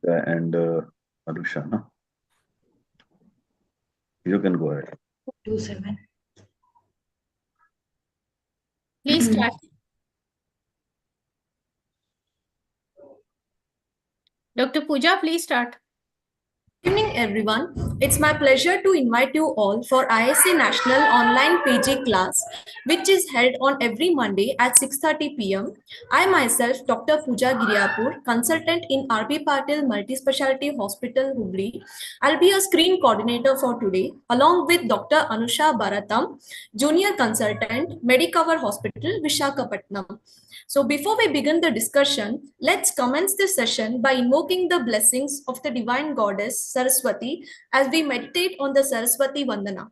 and Arusha. No? You can go ahead. 27. Please start. Dr. Pooja, please start. Good evening, everyone. It's my pleasure to invite you all for ISC National Online PG class, which is held on every Monday at 6:30 p.m. I myself, Dr. Pooja Giriapur, consultant in RB Patil Multispecialty Hospital, Hubli. I'll be a screen coordinator for today, along with Dr. Anusha Bharatam, junior consultant, Medicover Hospital, Vishakhapatnam. So before we begin the discussion, let's commence this session by invoking the blessings of the divine goddess Saraswati as we meditate on the Saraswati Vandana.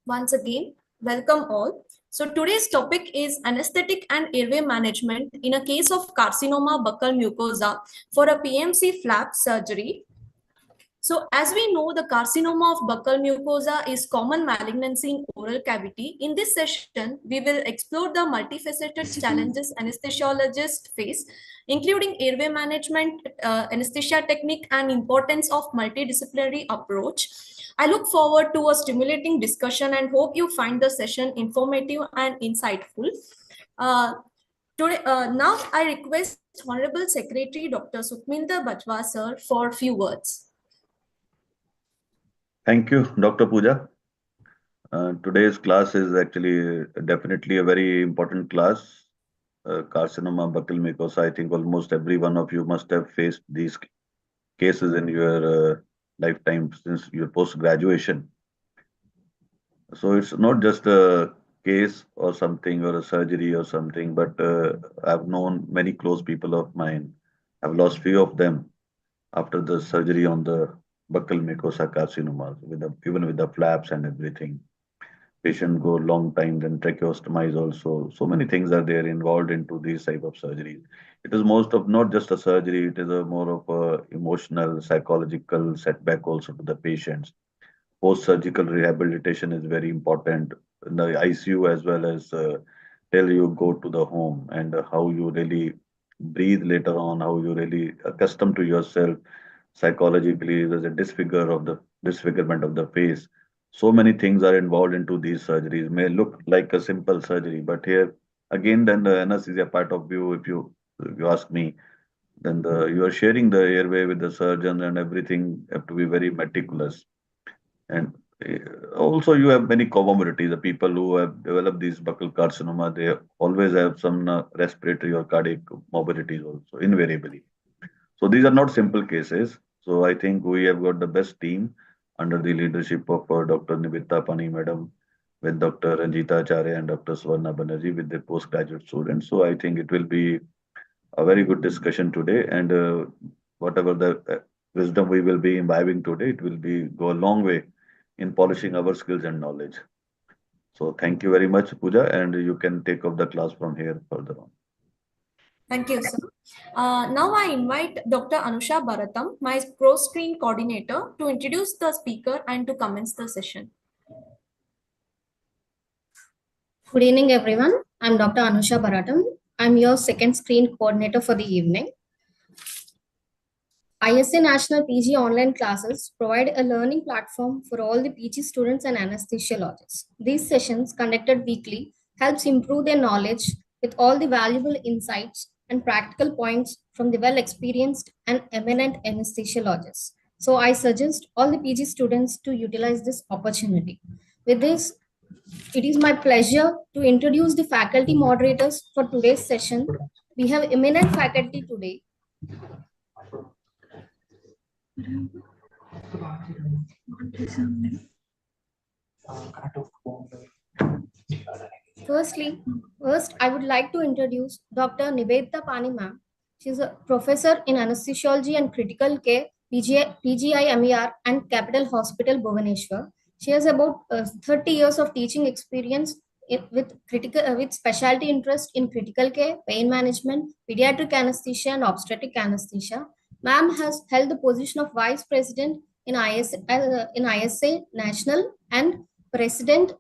Once again, welcome all. So today's topic is anesthetic and airway management in a case of carcinoma buccal mucosa for a PMC flap surgery. So as we know, the carcinoma of buccal mucosa is common malignancy in oral cavity. In this session, we will explore the multifaceted challenges anesthesiologists face, including airway management, anesthesia technique, and importance of multidisciplinary approach. I look forward to a stimulating discussion and hope you find the session informative and insightful. Now I request Honorable Secretary Dr. Sukhminder Bajwa sir for a few words. Thank you, Dr. Pooja. Today's class is actually definitely a very important class. Carcinoma buccal mucosa. I think almost every one of you must have faced these cases in your lifetime since your post-graduation. So it's not just a case or something or a surgery or something, but I've known many close people of mine. I've lost few of them after the surgery on the buccal mucosa carcinoma, even with the flaps and everything. Patient go long time, then tracheostomy is also. So many things are there involved into these type of surgeries. It is most of not just a surgery, it is a more of a emotional, psychological setback also to the patients. Post-surgical rehabilitation is very important in the ICU as well as till you go to the home and how you really breathe later on, how you really accustom to yourself psychologically. There's a disfigurement of the face. So many things are involved into these surgeries. May look like a simple surgery, but here again, then the anesthesia part of view, if you ask me, then you are sharing the airway with the surgeon and everything have to be very meticulous. And also, you have many comorbidities. The people who have developed these buccal carcinoma, they always have some respiratory or cardiac morbidities also, invariably. So these are not simple cases. So I think we have got the best team under the leadership of Dr. Nibita Pani Madam, with Dr. Ranjita Acharya and Dr. Swarna Banerjee with the postgraduate students. So I think it will be a very good discussion today. And whatever the wisdom we will be imbibing today, it will be go a long way in polishing our skills and knowledge. So thank you very much, Pooja, and you can take up the class from here further on. Thank you, sir. Now I invite Dr. Anusha Bharatam, my pro-screen coordinator, to introduce the speaker and to commence the session. Good evening, everyone. I'm Dr. Anusha Bharatam. I'm your second screen coordinator for the evening. ISA National PG online classes provide a learning platform for all the PG students and anesthesiologists. These sessions, conducted weekly, helps improve their knowledge with all the valuable insights and practical points from the well-experienced and eminent anesthesiologists. So I suggest all the PG students to utilize this opportunity. With this, it is my pleasure to introduce the faculty moderators for today's session. We have eminent faculty today. First, I would like to introduce Dr. Nivedita Pani ma'am. She is a professor in anesthesiology and critical care, PGI MER and Capital Hospital, Bhubaneswar. She has about 30 years of teaching experience with specialty interest in critical care, pain management, pediatric anesthesia, and obstetric anesthesia. Ma'am has held the position of vice president in ISA National and president.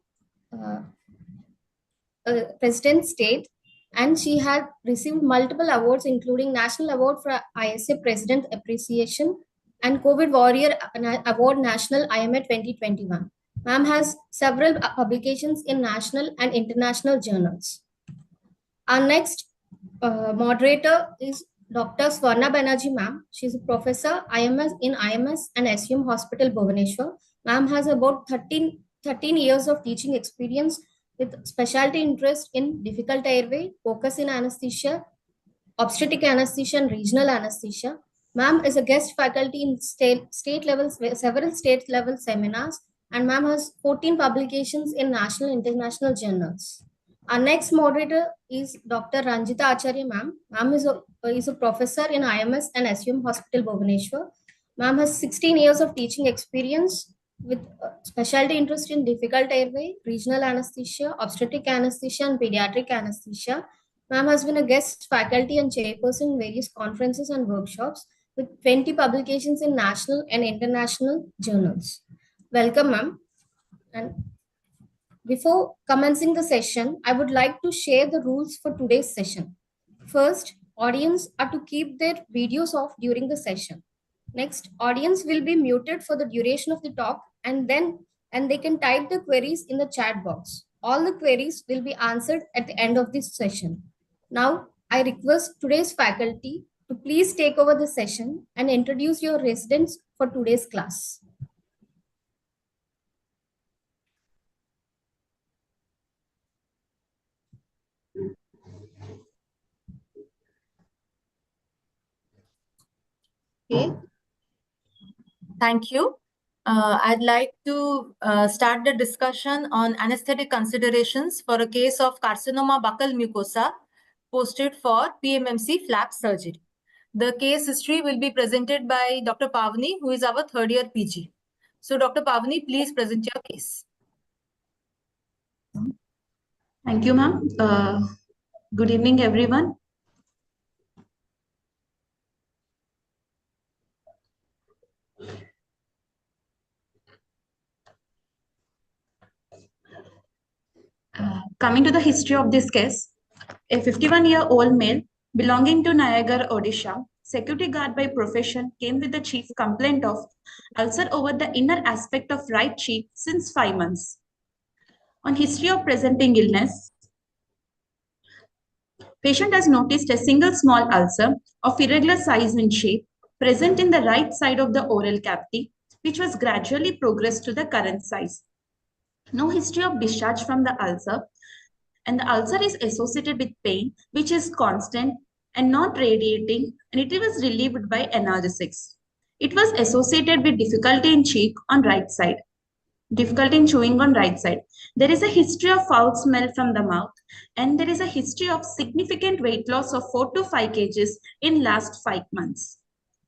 President state, and she had received multiple awards including National Award for ISA President Appreciation and COVID Warrior Award National IMA 2021. Ma'am has several publications in national and international journals. Our next moderator is Dr. Swarna Banerjee ma'am. She's a professor in IMS and SUM Hospital, Bhubaneswar. Ma'am has about 13 years of teaching experience with specialty interest in difficult airway, focus in anesthesia, obstetric anesthesia, and regional anesthesia. Ma'am is a guest faculty in several state level seminars, and ma'am has 14 publications in national and international journals. Our next moderator is Dr. Ranjita Acharya ma'am. Ma'am is a professor in IMS and SUM Hospital, Bhubaneswar. Ma'am has 16 years of teaching experience with specialty interest in difficult airway, regional anesthesia, obstetric anesthesia, and pediatric anesthesia. Ma'am has been a guest faculty and chairperson in various conferences and workshops with 20 publications in national and international journals. Welcome, ma'am. And before commencing the session, I would like to share the rules for today's session. First, audience are to keep their videos off during the session. Next, audience will be muted for the duration of the talk and they can type the queries in the chat box. All the queries will be answered at the end of this session. Now, I request today's faculty to please take over the session and introduce your residents for today's class. Okay. Thank you. I'd like to start the discussion on anesthetic considerations for a case of carcinoma buccal mucosa posted for PMMC flap surgery. The case history will be presented by Dr. Pavani, who is our third year PG. So Dr. Pavani, please present your case. Thank you, ma'am. Good evening, everyone. Coming to the history of this case, a 51-year-old male belonging to Nayagar, Odisha, security guard by profession, came with the chief complaint of ulcer over the inner aspect of right cheek since 5 months. On history of presenting illness, patient has noticed a single small ulcer of irregular size and shape present in the right side of the oral cavity, which was gradually progressed to the current size. No history of discharge from the ulcer, and the ulcer is associated with pain, which is constant and not radiating, and it was relieved by analgesics. It was associated with difficulty in cheek on right side, difficulty in chewing on right side. There is a history of foul smell from the mouth, and there is a history of significant weight loss of 4 to 5 kgs in last 5 months.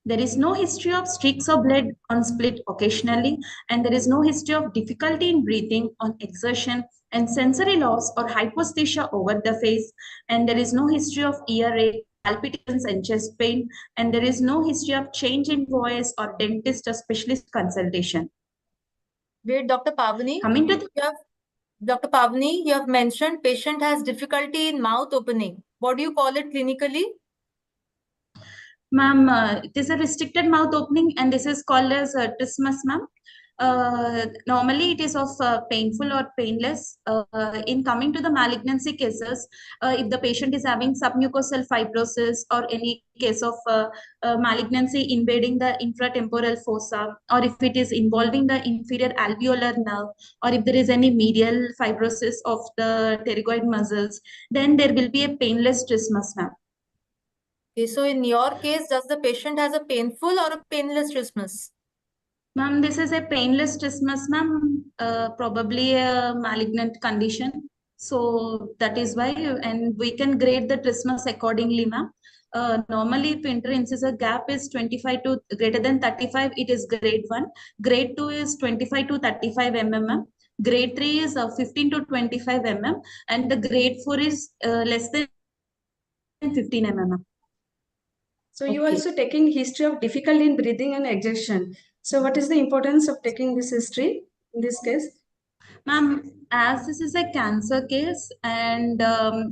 There is no history of streaks of blood on split occasionally, and there is no history of difficulty in breathing on exertion and sensory loss or hyposthesia over the face, and there is no history of earache, palpitations and chest pain, and there is no history of change in voice or dentist or specialist consultation. Wait, Dr. Pavani, Coming to the Dr. Pavani, you have mentioned patient has difficulty in mouth opening. What do you call it clinically? ma'am, it is a restricted mouth opening, and this is called as trismus, ma'am. Normally, it is of painful or painless. In coming to the malignancy cases, if the patient is having submucosal fibrosis or any case of malignancy invading the infratemporal fossa, or if it is involving the inferior alveolar nerve, or if there is any medial fibrosis of the pterygoid muscles, then there will be a painless trismus, ma'am. Okay, so in your case, does the patient has a painful or a painless trismus? Ma'am, this is a painless trismus, ma'am, probably a malignant condition. So that is why, and we can grade the trismus accordingly, ma'am. Normally, if interincisor gap is 25 to greater than 35, it is grade 1. Grade 2 is 25 to 35 mm. Grade 3 is 15 to 25 mm. And the grade 4 is less than 15 mm. So you also taking history of difficulty in breathing and exertion. So what is the importance of taking this history in this case? Ma'am, as this is a cancer case and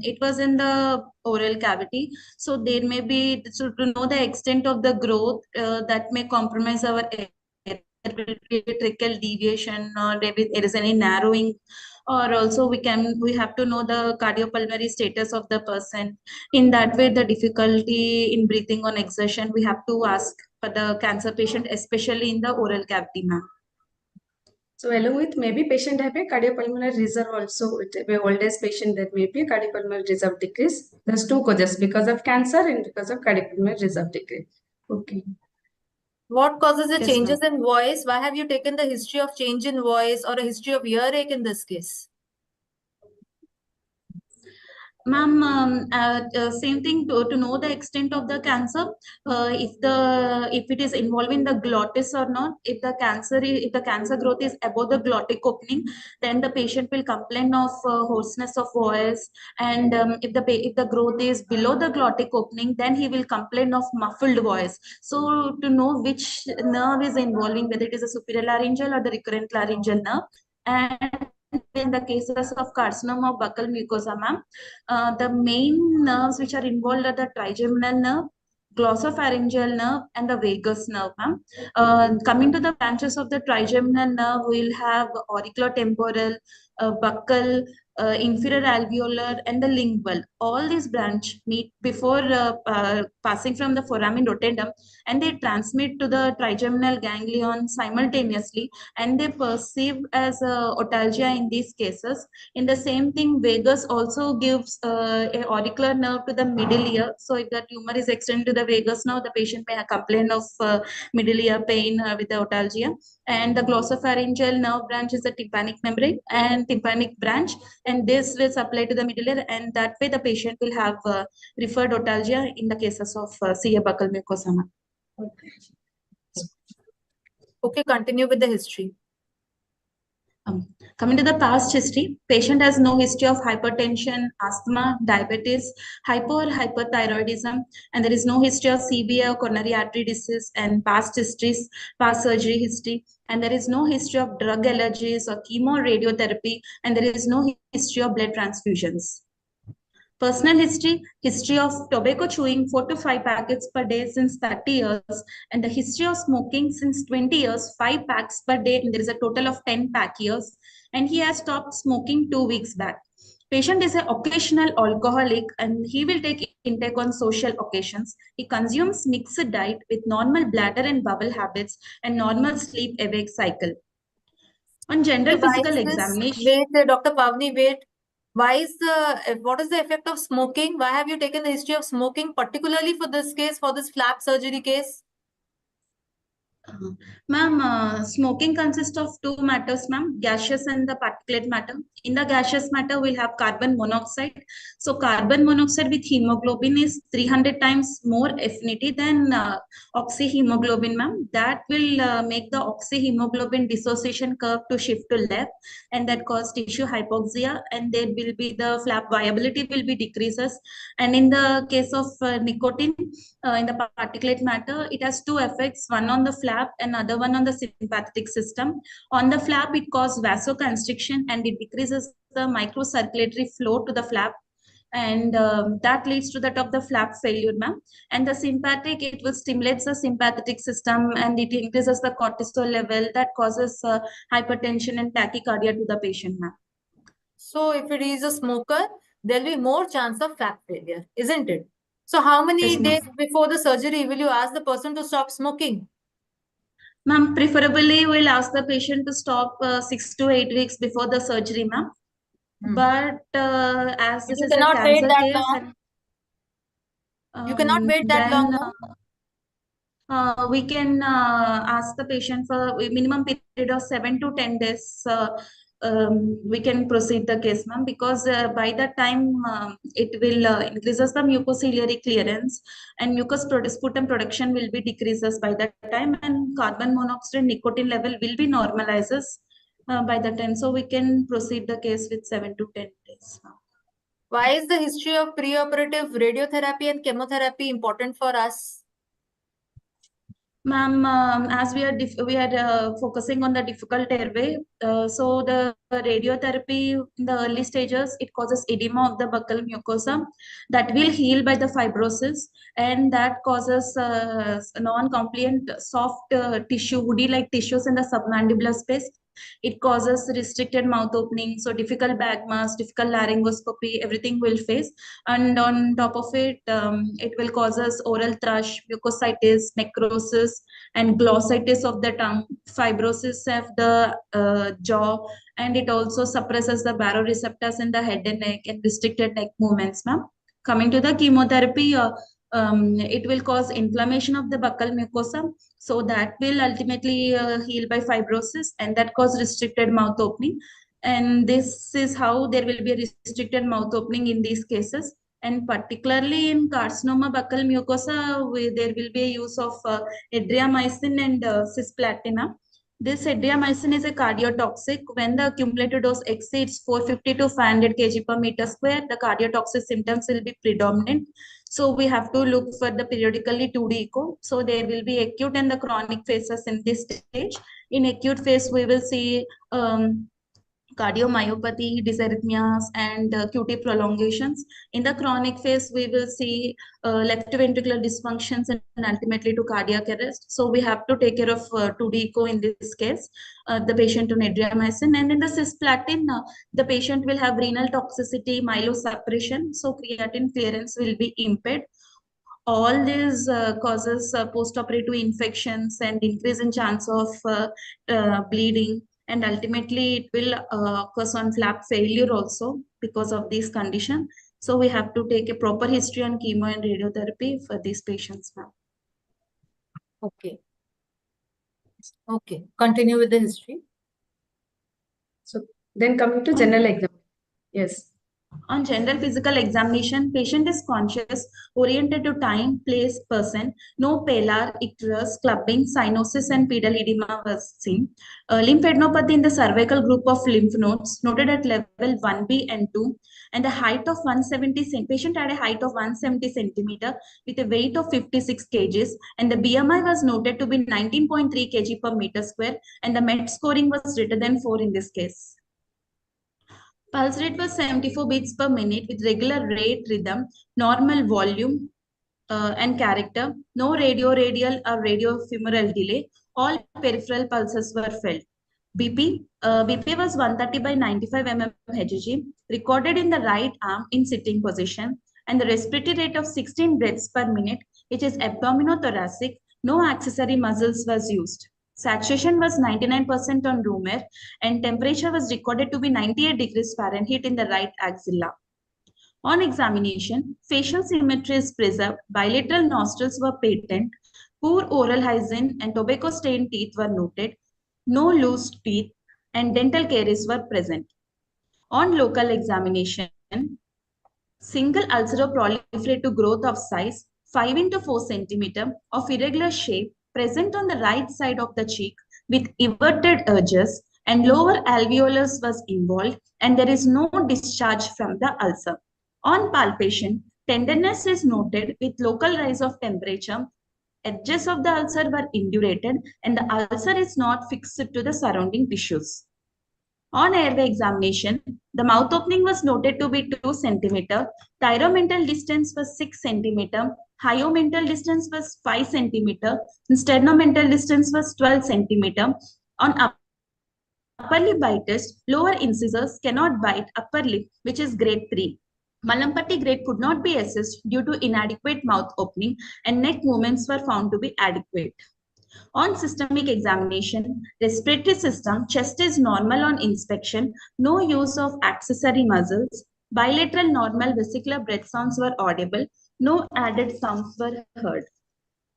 it was in the oral cavity, so there may be, so to know the extent of the growth that may compromise our air. There will be a trickle deviation, or there is any narrowing, or also we have to know the cardiopulmonary status of the person. In that way, the difficulty in breathing on exertion, we have to ask for the cancer patient, especially in the oral cavity, ma'am. So along with maybe patient have a cardiopulmonary reserve also. It may old age patient that may be a cardiopulmonary reserve decrease. There's two causes, because of cancer and because of cardiopulmonary reserve decrease. Okay. What causes the Yes, changes in voice? Why have you taken the history of change in voice or a history of earache in this case? Ma'am, same thing to know the extent of the cancer. If it is involving the glottis or not, if the cancer growth is above the glottic opening, then the patient will complain of hoarseness of voice. And if the growth is below the glottic opening, then he will complain of muffled voice. So to know which nerve is involving, whether it is a superior laryngeal or the recurrent laryngeal nerve. And in the cases of carcinoma of buccal mucosa, ma'am, the main nerves which are involved are the trigeminal nerve, glossopharyngeal nerve, and the vagus nerve, ma'am. Coming to the branches of the trigeminal nerve, we'll have auriculotemporal, buccal, inferior alveolar, and the lingual. All these branch meet before passing from the foramen rotundum, and they transmit to the trigeminal ganglion simultaneously, and they perceive as otalgia in these cases. In the same thing, vagus also gives a auricular nerve to the middle ear. So if the tumor is extended to the vagus nerve, the patient may complain of middle ear pain with the otalgia. And the glossopharyngeal nerve branch is the tympanic membrane and tympanic branch, and this will supply to the middle ear, and that way the patient will have referred otalgia in the cases of CA buccal mucosa. Okay, continue with the history. Coming to the past history, patient has no history of hypertension, asthma, diabetes, hypo or hyperthyroidism, and there is no history of CVA or coronary artery disease, and past histories, past surgery history, and there is no history of drug allergies or chemo radiotherapy, and there is no history of blood transfusions. Personal history of tobacco chewing 4 to 5 packets per day since 30 years, and the history of smoking since 20 years, 5 packs per day, and there is a total of 10 pack years, and he has stopped smoking 2 weeks back. Patient is an occasional alcoholic, and he will take intake on social occasions. He consumes mixed diet with normal bladder and bowel habits and normal sleep-awake cycle. On general physical examination. Wait, Dr. Pavni, wait. What is the effect of smoking? Why have you taken the history of smoking, particularly for this case, for this flap surgery case? Ma'am, smoking consists of two matters, ma'am, gaseous and the particulate matter. In the gaseous matter, we'll have carbon monoxide. So carbon monoxide with hemoglobin is 300 times more affinity than oxyhemoglobin, ma'am. That will make the oxyhemoglobin dissociation curve to shift to left, and that cause tissue hypoxia, and there will be the flap viability will be decreases. And in the case of nicotine, in the particulate matter, it has two effects, one on the flap and other one on the sympathetic system. On the flap, it causes vasoconstriction and it decreases the microcirculatory flow to the flap, and that leads to that of the flap failure, ma'am. And the sympathetic, it will stimulate the sympathetic system and it increases the cortisol level that causes hypertension and tachycardia to the patient, ma'am. So if it is a smoker, there'll be more chance of flap failure, isn't it? So how many Yes, ma'am. days before the surgery will you ask the person to stop smoking? Ma'am, preferably we'll ask the patient to stop 6 to 8 weeks before the surgery, ma'am. But as this You is a cannot wait cancer that case, long. You cannot wait that then long, no? we can ask the patient for a minimum period of 7 to 10 days. We can proceed the case, ma'am, because by that time it will increases the mucociliary clearance and mucus sputum production will be decreases by that time, and carbon monoxide nicotine level will be normalizes by that time. So we can proceed the case with 7 to 10 days. Why is the history of preoperative radiotherapy and chemotherapy important for us? Ma'am, as we are focusing on the difficult airway, so the radiotherapy in the early stages, it causes edema of the buccal mucosa that will heal by the fibrosis, and that causes non-compliant soft tissue, woody-like tissues in the submandibular space. It causes restricted mouth opening, so difficult bag mask, difficult laryngoscopy, everything will face. And on top of it, it will causes oral thrush, mucositis, necrosis, and glossitis of the tongue, fibrosis of the jaw, and it also suppresses the baroreceptors in the head and neck and restricted neck movements, ma'am. Coming to the chemotherapy, it will cause inflammation of the buccal mucosa, so that will ultimately heal by fibrosis, and that cause restricted mouth opening. And this is how there will be a restricted mouth opening in these cases. And particularly in carcinoma buccal mucosa, there will be a use of adriamycin and cisplatin. This adriamycin is a cardiotoxic. When the cumulative dose exceeds 450 to 500 kg per meter square, the cardiotoxic symptoms will be predominant. So we have to look for the periodically 2D echo. So there will be acute and the chronic phases in this stage. In acute phase, we will see cardiomyopathy, dysarrhythmias, and QT prolongations. In the chronic phase, we will see left ventricular dysfunctions and ultimately to cardiac arrest. So we have to take care of 2D echo in this case, the patient on adriamycin. And in the cisplatin, the patient will have renal toxicity, myelosuppression, so creatinine clearance will be impaired. All these causes postoperative infections and increase in chance of bleeding, and ultimately it will cause on flap failure also because of this condition. So we have to take a proper history on chemo and radiotherapy for these patients now. Okay. Okay. Continue with the history. So then coming to general exam. Yes. On general physical examination, patient is conscious, oriented to time, place, person. No pallor, icterus, clubbing, cyanosis, and pedal edema was seen. Lymphadenopathy in the cervical group of lymph nodes noted at level 1B and 2, and a height of 170 cm. Patient had a height of 170 centimeter with a weight of 56 kgs, and the BMI was noted to be 19.3 kg per meter square, and the MET scoring was greater than 4 in this case. Pulse rate was 74 beats per minute with regular rate rhythm, normal volume and character, no radioradial or radiofemoral delay. All peripheral pulses were felt. BP was 130 by 95 mm Hg, recorded in the right arm in sitting position, and the respiratory rate of 16 breaths per minute, which is abdominothoracic. No accessory muscles was used. Saturation was 99% on room air, and temperature was recorded to be 98 degrees Fahrenheit in the right axilla. On examination, facial symmetry is preserved, bilateral nostrils were patent, Poor oral hygiene and tobacco-stained teeth were noted. No loose teeth and dental caries were present. On local examination, single ulceroproliferative growth of size 5 into 4 centimeter of irregular shape present on the right side of the cheek with everted edges, and lower alveolus was involved, and there is no discharge from the ulcer. On palpation, tenderness is noted with local rise of temperature. Edges of the ulcer were indurated, and the ulcer is not fixed to the surrounding tissues. On airway examination, the mouth opening was noted to be 2 centimeter. Thyromental distance was 6 centimeter. Hyomental distance was 5 centimeter. And sternomental distance was 12 centimeter. On upper lip bite test, lower incisors cannot bite upper lip, which is grade 3. Malampati grade could not be assessed due to inadequate mouth opening, and neck movements were found to be adequate. On systemic examination, respiratory system, chest is normal on inspection, no use of accessory muscles, bilateral normal vesicular breath sounds were audible, no added sounds were heard.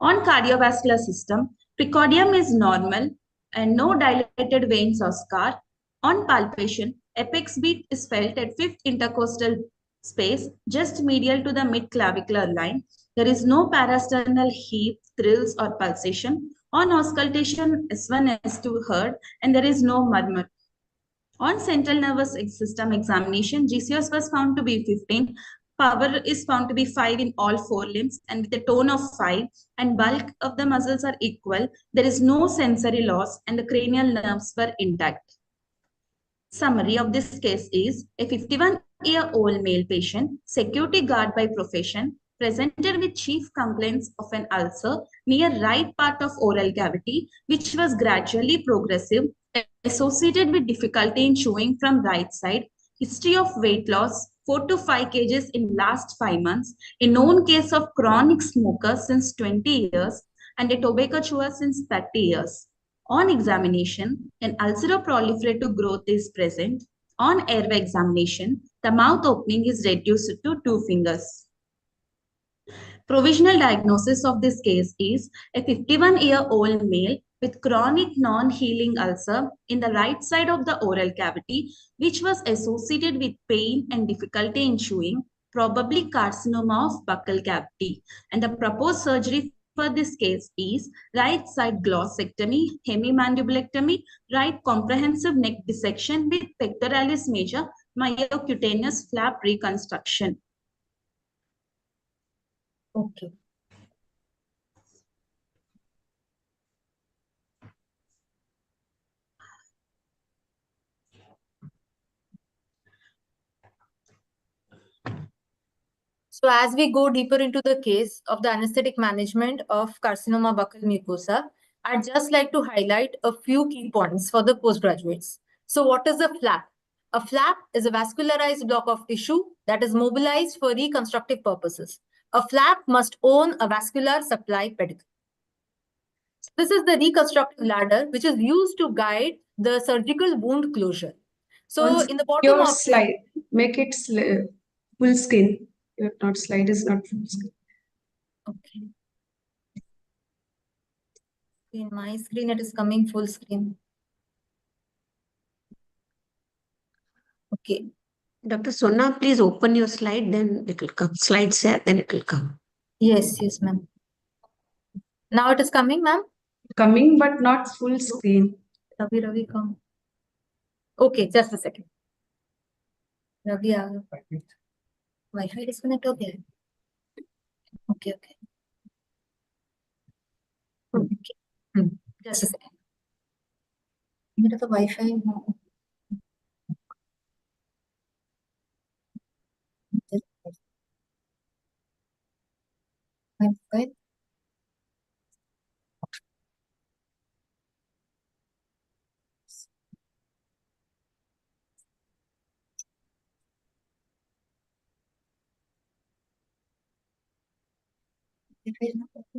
On cardiovascular system, precordium is normal and no dilated veins or scar. On palpation, apex beat is felt at 5th intercostal space, just medial to the mid-clavicular line. There is no parasternal heave, thrills, or pulsation. On auscultation, S1, S2 heard, and there is no murmur. On central nervous system examination, GCS was found to be 15. Power is found to be 5 in all 4 limbs and with a tone of 5, and bulk of the muscles are equal. There is no sensory loss and the cranial nerves were intact. Summary of this case is a 51-year-old male patient, security guard by profession, presented with chief complaints of an ulcer near right part of oral cavity, which was gradually progressive, associated with difficulty in chewing from right side, history of weight loss, 4 to 5 kgs in last 5 months, a known case of chronic smoker since 20 years, and a tobacco chewer since 30 years. On examination, an ulceroproliferative growth is present. On airway examination, the mouth opening is reduced to 2 fingers. Provisional diagnosis of this case is a 51-year-old male with chronic non-healing ulcer in the right side of the oral cavity, which was associated with pain and difficulty in chewing, probably carcinoma of buccal cavity. And the proposed surgery for this case is right side glossectomy, hemimandibulectomy, right comprehensive neck dissection with pectoralis major myocutaneous flap reconstruction. Okay. So as we go deeper into the case of the anesthetic management of carcinoma buccal mucosa, I'd just like to highlight a few key points for the postgraduates. So what is a flap? A flap is a vascularized block of tissue that is mobilized for reconstructive purposes. A flap must own a vascular supply pedicle. This is the reconstructive ladder, which is used to guide the surgical wound closure. So Once in the bottom your of slide, make it full screen. Your not slide is not full screen. Okay. In my screen, it is coming full screen. Okay. Dr. Sona, please open your slide, then it will come. Slide share, then it will come. Yes, ma'am. Now it is coming, ma'am. Coming, but not full screen. Ravi, come. Okay, just a second. Ravi, Wi-Fi disconnect हो गया है. Okay. Just a second. मेरा तो Wi-Fi Wi-Fi.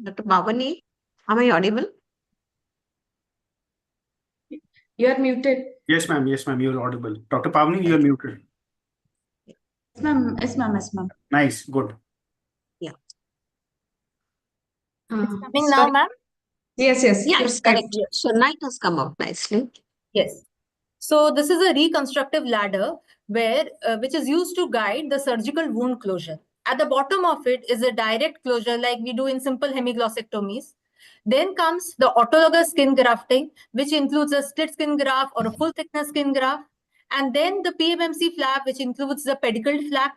Dr. Bhavani, am I audible? You are muted. Yes, ma'am. You are audible. Dr. Pavni, you are muted. Yes, ma'am. Nice. Good. Yeah. It's coming now, ma'am. Yes, yes. Yes, Correct. correct. So night has come out nicely. Yes. So this is a reconstructive ladder which is used to guide the surgical wound closure. At the bottom of it is a direct closure like we do in simple hemiglossectomies. Then comes the autologous skin grafting, which includes a split skin graft or a full thickness skin graft. And then the PMMC flap, which includes the pedicled flap.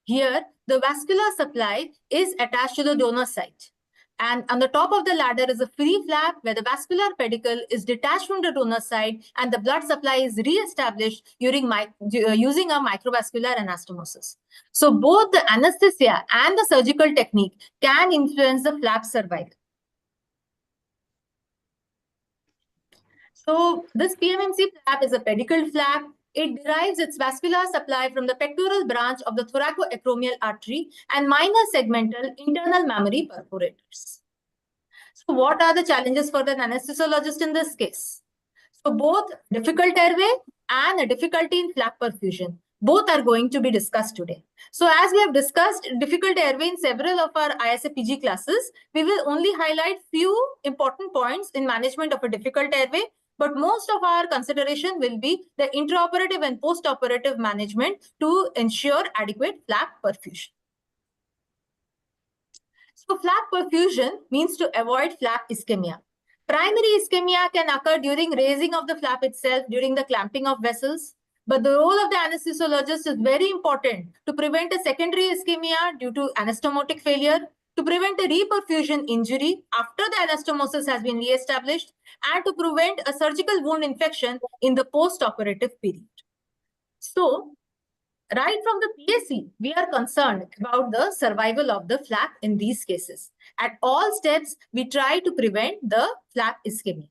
Here, the vascular supply is attached to the donor site. And on the top of the ladder is a free flap where the vascular pedicle is detached from the donor side and the blood supply is re-established using a microvascular anastomosis. So both the anesthesia and the surgical technique can influence the flap survival. So this PMMC flap is a pedicled flap. It derives its vascular supply from the pectoral branch of the thoracoacromial artery and minor segmental internal mammary perforators. So what are the challenges for the anesthesiologist in this case? So both difficult airway and a difficulty in flap perfusion. Both are going to be discussed today. So as we have discussed difficult airway in several of our ISA PG classes, we will only highlight few important points in management of a difficult airway, but most of our consideration will be the intraoperative and postoperative management to ensure adequate flap perfusion. So flap perfusion means to avoid flap ischemia. Primary ischemia can occur during raising of the flap itself during the clamping of vessels. But the role of the anesthesiologist is very important to prevent a secondary ischemia due to anastomotic failure, to prevent a reperfusion injury after the anastomosis has been re-established, and to prevent a surgical wound infection in the post-operative period. So, right from the PSC, we are concerned about the survival of the flap in these cases. At all steps, we try to prevent the flap ischemia.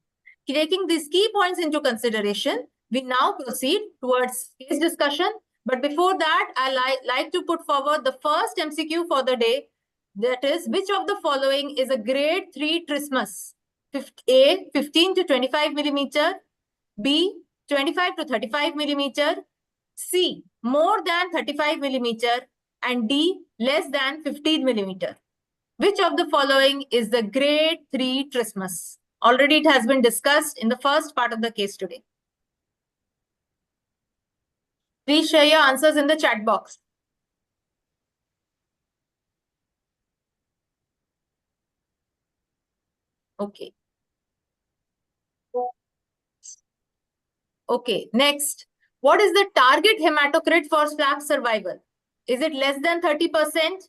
Taking these key points into consideration, we now proceed towards case discussion. But before that, I like to put forward the first MCQ for the day. That is, which of the following is a grade 3 trismus? A, 15 to 25 millimeter, B, 25 to 35 millimeter, C, more than 35 millimeter, and D, less than 15 millimeter. Which of the following is the grade 3 trismus? Already it has been discussed in the first part of the case today. Please share your answers in the chat box. Okay. Okay, next. What is the target hematocrit for flap survival? Is it less than 30%,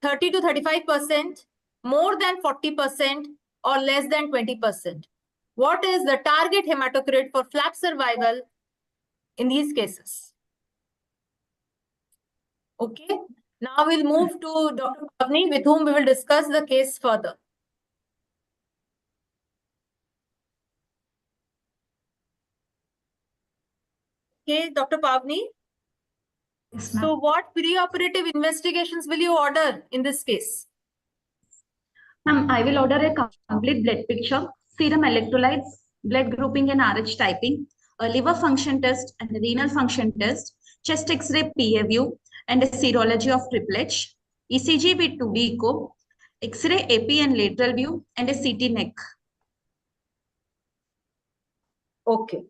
30 to 35%, more than 40%, or less than 20%? What is the target hematocrit for flap survival in these cases? Okay, now we'll move to Dr. Pavni, with whom we will discuss the case further. Okay, Dr. Pavni. Yes, So what preoperative investigations will you order in this case? Ma'am, I will order a complete blood picture, serum electrolytes, blood grouping and RH typing, a liver function test and a renal function test, chest X-ray PA view, and a serology of triplets, ECG with 2D echo, X-ray AP and lateral view, and a CT neck. Okay.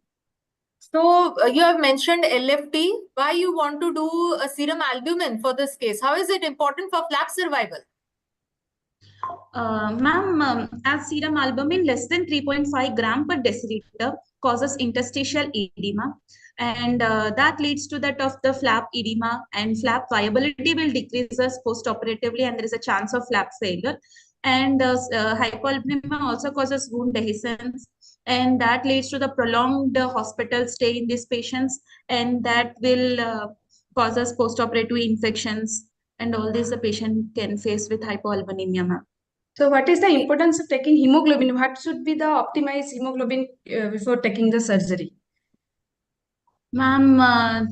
So you have mentioned LFT. Why you want to do a serum albumin for this case? How is it important for flap survival? Ma'am, as serum albumin less than 3.5 gram per deciliter causes interstitial edema, and that leads to that of the flap edema, and flap viability will decrease us post-operatively, and there is a chance of flap failure. And hypoalbuminemia also causes wound dehiscence, and that leads to the prolonged hospital stay in these patients, and that will cause us post-operative infections, and all this the patient can face with hypoalbuminemia, ma'am. So what is the importance of taking hemoglobin? What should be the optimized hemoglobin before taking the surgery? Ma'am,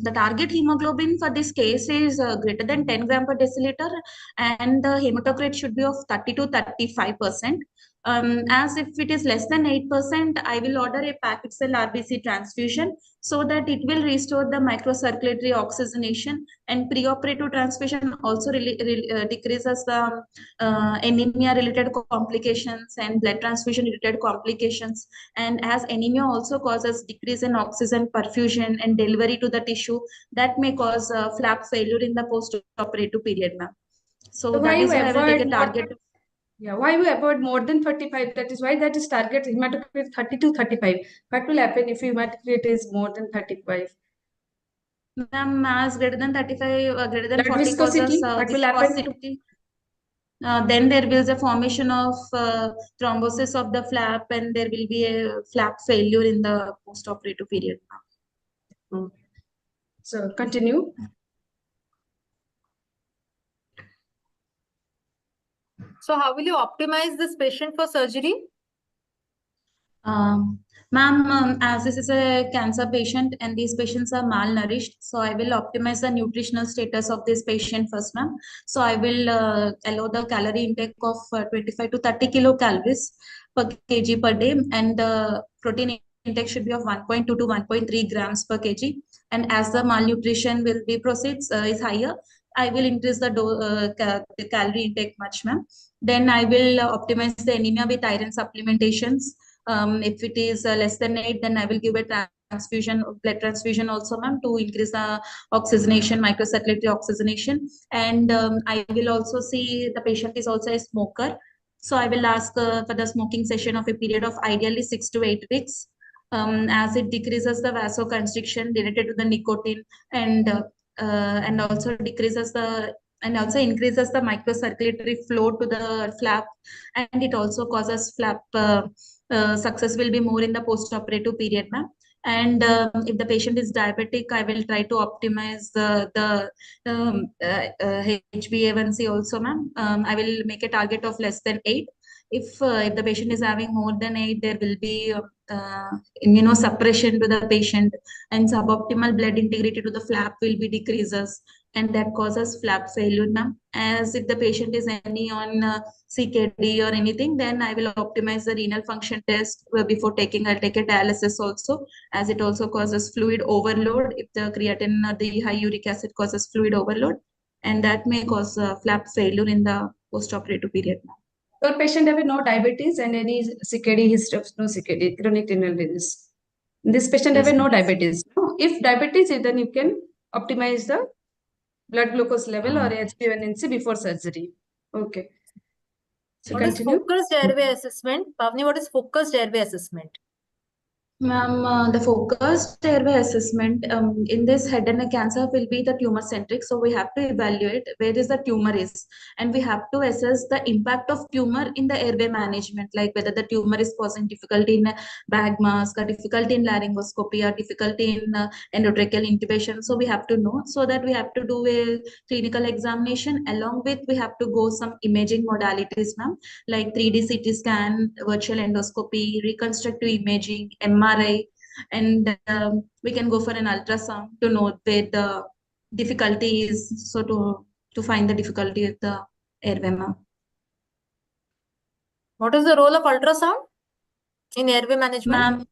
the target hemoglobin for this case is greater than 10 gram per deciliter, and the hematocrit should be of 30 to 35%. As if it is less than 8%, I will order a packed cell RBC transfusion so that it will restore the microcirculatory oxygenation, and preoperative transfusion also decreases the anemia related complications and blood transfusion related complications. And as anemia also causes decrease in oxygen perfusion and delivery to the tissue, that may cause flap failure in the post-operative period, ma'am. So why that is you why I will take a avoid target. why you avoid more than 35? That is why that is target hematocrit 30 to 35. What will happen if hematocrit is more than 35? Ma'am, as greater than 35, greater than Blood 40 viscosity, causes what will happen to viscosity. Then there will be a formation of thrombosis of the flap, and there will be a flap failure in the post-operative period. So continue. So how will you optimize this patient for surgery? Ma'am, as this is a cancer patient and these patients are malnourished, so I will optimize the nutritional status of this patient first, ma'am. So I will allow the calorie intake of 25 to 30 kilocalories per kg per day, and the protein intake should be of 1.2 to 1.3 grams per kg. And as the malnutrition will be proceeds is higher, I will increase the calorie intake much, ma'am. Then I will optimize the anemia with iron supplementations. If it is less than 8, then I will give a transfusion, blood transfusion also, ma'am, to increase the oxygenation, microcirculatory oxygenation. And I will also see the patient is also a smoker. So I will ask for the smoking session of a period of ideally 6 to 8 weeks, as it decreases the vasoconstriction related to the nicotine, and also decreases the and also increases the microcirculatory flow to the flap, and it also causes flap success will be more in the post-operative period, ma'am. And if the patient is diabetic, I will try to optimize the HbA1c also, ma'am. I will make a target of less than 8. If the patient is having more than 8, there will be immunosuppression to the patient, and suboptimal blood integrity to the flap will be decreases, and that causes flap failure, ma'am. As if the patient is any on CKD or anything, then I will optimize the renal function test before taking. I'll take a dialysis also, as it also causes fluid overload. If the creatinine or the high uric acid causes fluid overload, and that may cause flap failure in the post-operative period, ma'am. Your patient have no diabetes and any CKD history of no CKD, chronic renal disease. This patient Yes, have no ma'am. diabetes. No? If diabetes, then you can optimize the blood glucose level or HbA1c before surgery. Okay. So What is continue. focused airway assessment? Pavni, what is focused airway assessment? Ma'am, the focused airway assessment in this head and neck cancer will be the tumor centric. So we have to evaluate where is the tumor is, and we have to assess the impact of tumor in the airway management, like whether the tumor is causing difficulty in bag mask, or difficulty in laryngoscopy, or difficulty in endotracheal intubation. So we have to know, so that we have to do a clinical examination. Along with, we have to go some imaging modalities, ma'am, like 3D CT scan, virtual endoscopy, reconstructive imaging, MRI, and we can go for an ultrasound to know where the difficulty is. So to find the difficulty with the airway, ma'am. What is the role of ultrasound in airway management?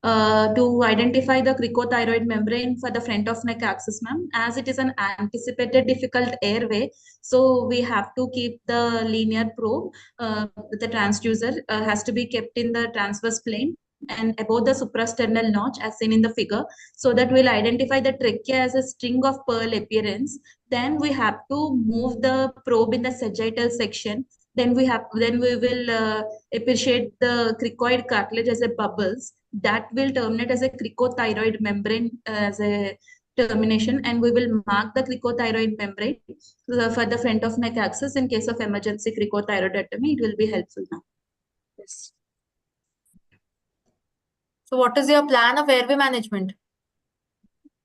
Ma'am, to identify the cricothyroid membrane for the front of neck axis, ma'am, as it is an anticipated difficult airway, so we have to keep the linear probe. The transducer has to be kept in the transverse plane and above the suprasternal notch as seen in the figure, so that we'll identify the trachea as a string of pearl appearance. Then we have to move the probe in the sagittal section. Then we will appreciate the cricoid cartilage as a bubbles that will terminate as a cricothyroid membrane as a termination, and we will mark the cricothyroid membrane for the front of neck axis. In case of emergency cricothyroidectomy, it will be helpful now. Yes. So what is your plan of airway management?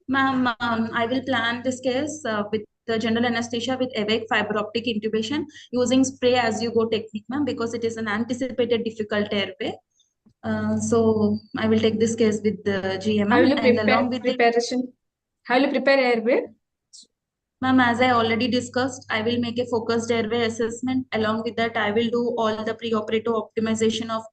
Ma'am, I will plan this case with the general anesthesia with awake fiberoptic intubation using spray as you go technique, ma'am, because it is an anticipated difficult airway. So I will take this case with the GM, How will you and along with preparation? How will you prepare airway? Ma'am, as I already discussed, I will make a focused airway assessment. Along with that, I will do all the preoperative optimization of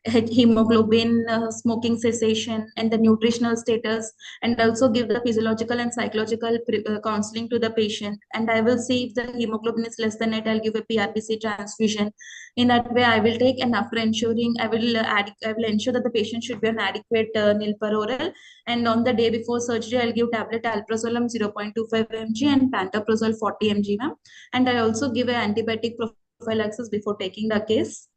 hemoglobin, smoking cessation, and the nutritional status, and also give the physiological and psychological counseling to the patient. And I will see if the hemoglobin is less than 8, I'll give a PRBC transfusion. In that way, I will take, and after ensuring, I will ensure that the patient should be on adequate nil per oral. And on the day before surgery, I'll give tablet alprazolam 0.25 mg and pantoprazole 40 mg, ma'am. And I also give an antibiotic prophylaxis before taking the case.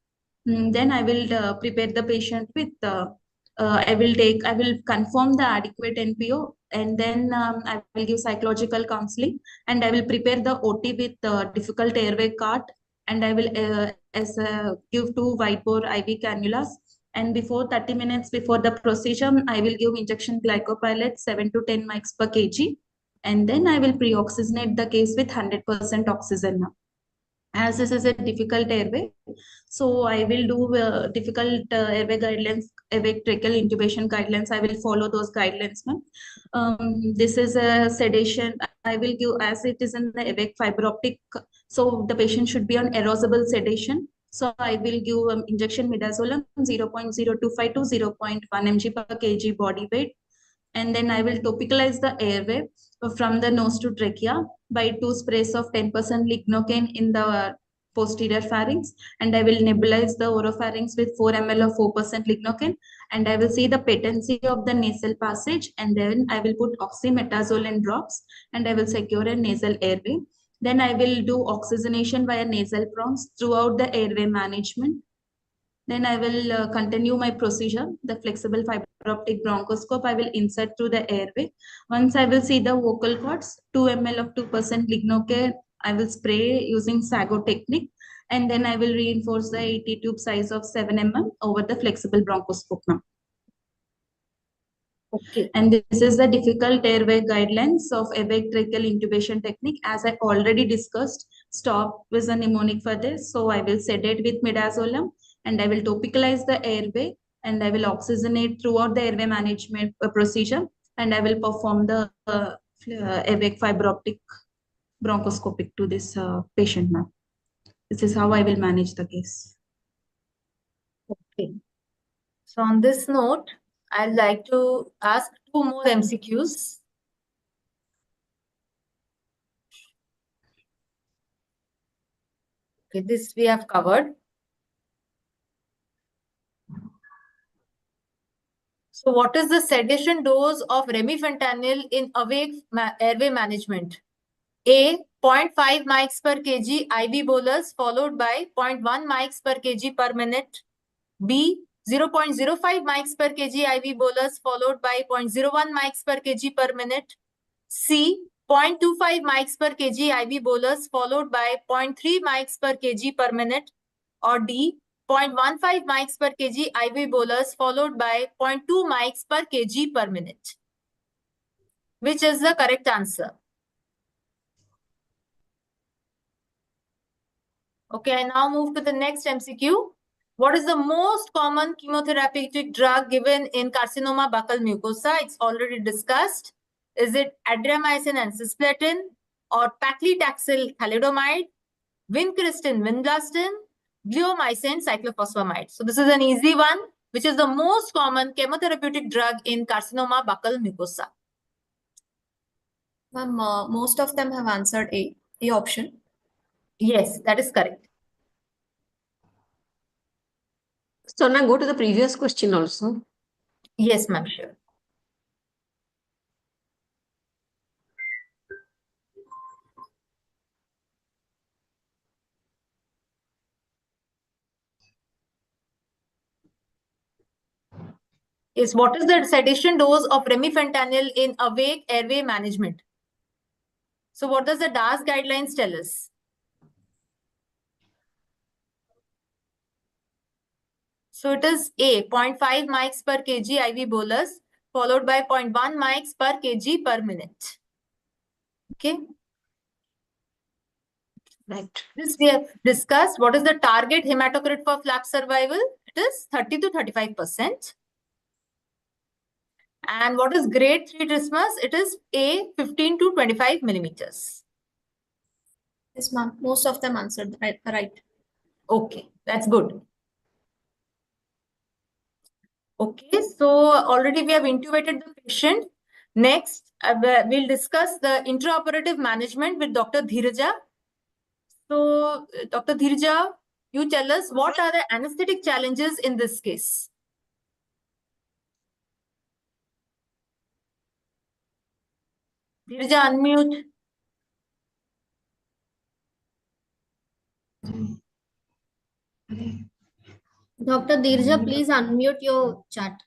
Then I will prepare the patient with, I will confirm the adequate NPO, and then I will give psychological counseling, and I will prepare the OT with difficult airway cart, and I will give 2 white-bore IV cannulas. And before 30 minutes before the procedure, I will give injection glycopyrrolate 7 to 10 mics per kg. And then I will pre-oxygenate the case with 100% oxygen now. As this is a difficult airway, so I will do difficult airway guidelines, airway tracheal intubation guidelines. I will follow those guidelines, ma'am. This is a sedation. I will give, as it is in the airway fiberoptic, so the patient should be on erosible sedation. So I will give injection midazolam 0.025 to 0.1 mg per kg body weight. And then I will topicalize the airway from the nose to trachea by 2 sprays of 10% lignocaine in the posterior pharynx. And I will nebulize the oropharynx with 4 ml of 4% lignocaine. And I will see the patency of the nasal passage. And then I will put oxymetazoline drops, and I will secure a nasal airway. Then I will do oxygenation via nasal prongs throughout the airway management. Then I will continue my procedure, the flexible fiberoptic bronchoscope. I will insert through the airway. Once I will see the vocal cords, 2 ml of 2% lignocaine, I will spray using SAGO technique. And then I will reinforce the 80 tube size of 7 mm over the flexible bronchoscope now. Okay. And this is the difficult airway guidelines of airway tracheal intubation technique. As I already discussed, stop was a mnemonic for this. So I will sedate with midazolam, and I will topicalize the airway, and I will oxygenate throughout the airway management procedure, and I will perform the airway fiberoptic bronchoscopic to this patient now. This is how I will manage the case. Okay. So on this note, I'd like to ask 2 more MCQs. Okay, this we have covered. So what is the sedation dose of remifentanil in awake airway management? A, 0.5 mics per kg IV bolus followed by 0.1 mics per kg per minute. B, 0.05 mics per kg IV bolus followed by 0.01 mics per kg per minute. C, 0.25 mics per kg IV bolus followed by 0.3 mics per kg per minute. Or D, 0.15 mics per kg IV bolus followed by 0.2 mics per kg per minute. Which is the correct answer? Okay, I now move to the next MCQ. What is the most common chemotherapeutic drug given in carcinoma buccal mucosa? It's already discussed. Is it adriamycin and cisplatin, or paclitaxel thalidomide, vincristine vinblastin, bleomycin cyclophosphamide? So this is an easy one. Which is the most common chemotherapeutic drug in carcinoma buccal mucosa? Ma'am, most of them have answered A option. Yes, that is correct. So now go to the previous question also. Yes, ma'am, sure. Is what is the sedation dose of remifentanil in awake airway management? So what does the DAS guidelines tell us? So it is A, 0.5 mics per kg IV bolus followed by 0.1 mics per kg per minute. Okay. Right. This we have discussed. What is the target hematocrit for flap survival? It is 30 to 35%. And what is grade 3 trismus? It is A, 15 to 25 millimeters. Yes, ma'am. Most of them answered right. Okay, that's good. Okay, so already we have intubated the patient. Next, we'll discuss the intraoperative management with Dr. Dhiraja. So, Dr. Dhiraja, you tell us what are the anesthetic challenges in this case? Dhiraja, unmute. Dr. Dirja, please unmute your chat.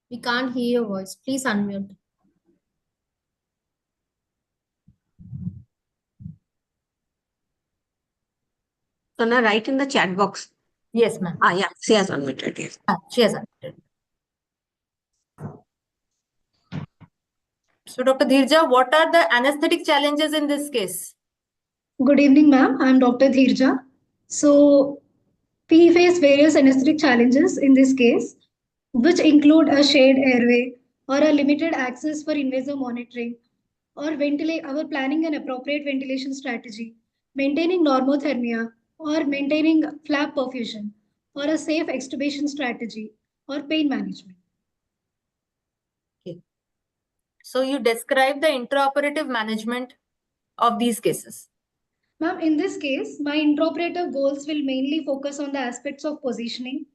We can't hear your voice. Please unmute. So now write in the chat box. Yes, ma'am. Yeah, she has unmuted. Yes. She has unmuted. So, Dr. Dhirja, what are the anesthetic challenges in this case? Good evening, ma'am. I'm Dr. Dhirja. So, we face various anesthetic challenges in this case, which include a shared airway or a limited access for invasive monitoring, or our planning an appropriate ventilation strategy, maintaining normothermia, or maintaining flap perfusion, or a safe extubation strategy, or pain management. Okay. So, you describe the intraoperative management of these cases. Ma'am, in this case, my intraoperative goals will mainly focus on the aspects of positioning,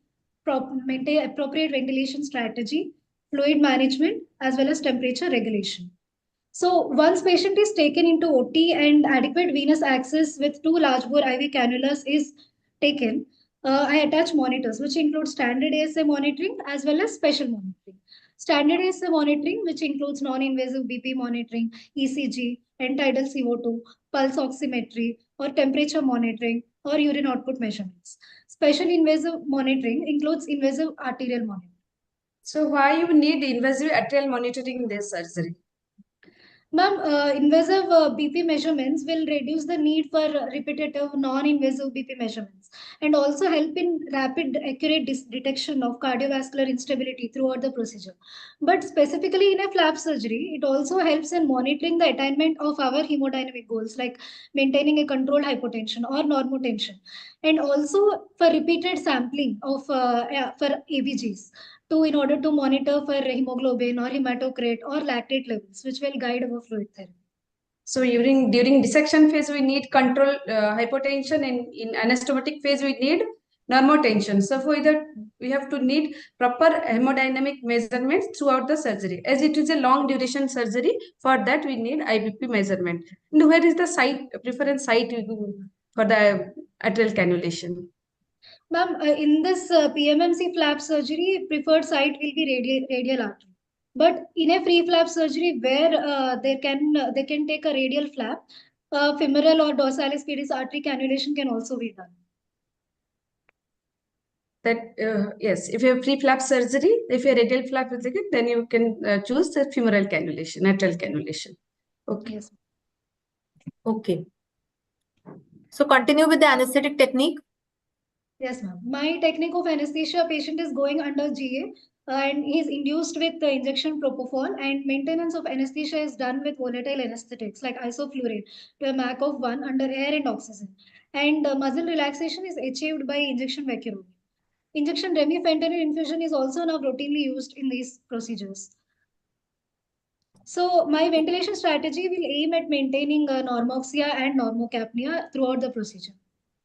maintain appropriate ventilation strategy, fluid management, as well as temperature regulation. So once patient is taken into OT and adequate venous access with 2 large bore IV cannulas is taken, I attach monitors, which include standard ASA monitoring as well as special monitoring. Standard ASA monitoring, which includes non-invasive BP monitoring, ECG, end-tidal CO2, pulse oximetry, or temperature monitoring, or urine output measurements. Special invasive monitoring includes invasive arterial monitoring. So why you need invasive arterial monitoring in this surgery? Ma'am, invasive BP measurements will reduce the need for repetitive non-invasive BP measurements and also help in rapid, accurate detection of cardiovascular instability throughout the procedure. But specifically in a flap surgery, it also helps in monitoring the attainment of our hemodynamic goals like maintaining a controlled hypotension or normotension, and also for repeated sampling of for ABGs in order to monitor for hemoglobin or hematocrit or lactate levels, which will guide our fluid therapy. So during dissection phase, we need control hypotension, and in anastomotic phase, we need normotension. So for that, we have to need proper hemodynamic measurements throughout the surgery. As it is a long duration surgery, for that we need IBP measurement. And where is the preference site for the arterial cannulation? Ma'am, in this PMMC flap surgery, preferred site will be radial artery. But in a free flap surgery where they can take a radial flap, femoral or dorsalis pedis artery cannulation can also be done. That yes, if you have free flap surgery, if you have radial flap surgery, then you can choose the femoral cannulation, arterial cannulation. Okay. Yes. Okay. So continue with the anesthetic technique. Yes, ma'am. My technique of anesthesia, patient is going under GA and he is induced with the injection propofol, and maintenance of anesthesia is done with volatile anesthetics like isoflurane to a MAC of 1 under air and oxygen. And muscle relaxation is achieved by injection vacuum. Injection remifentanil infusion is also now routinely used in these procedures. So my ventilation strategy will aim at maintaining normoxia and normocapnia throughout the procedure.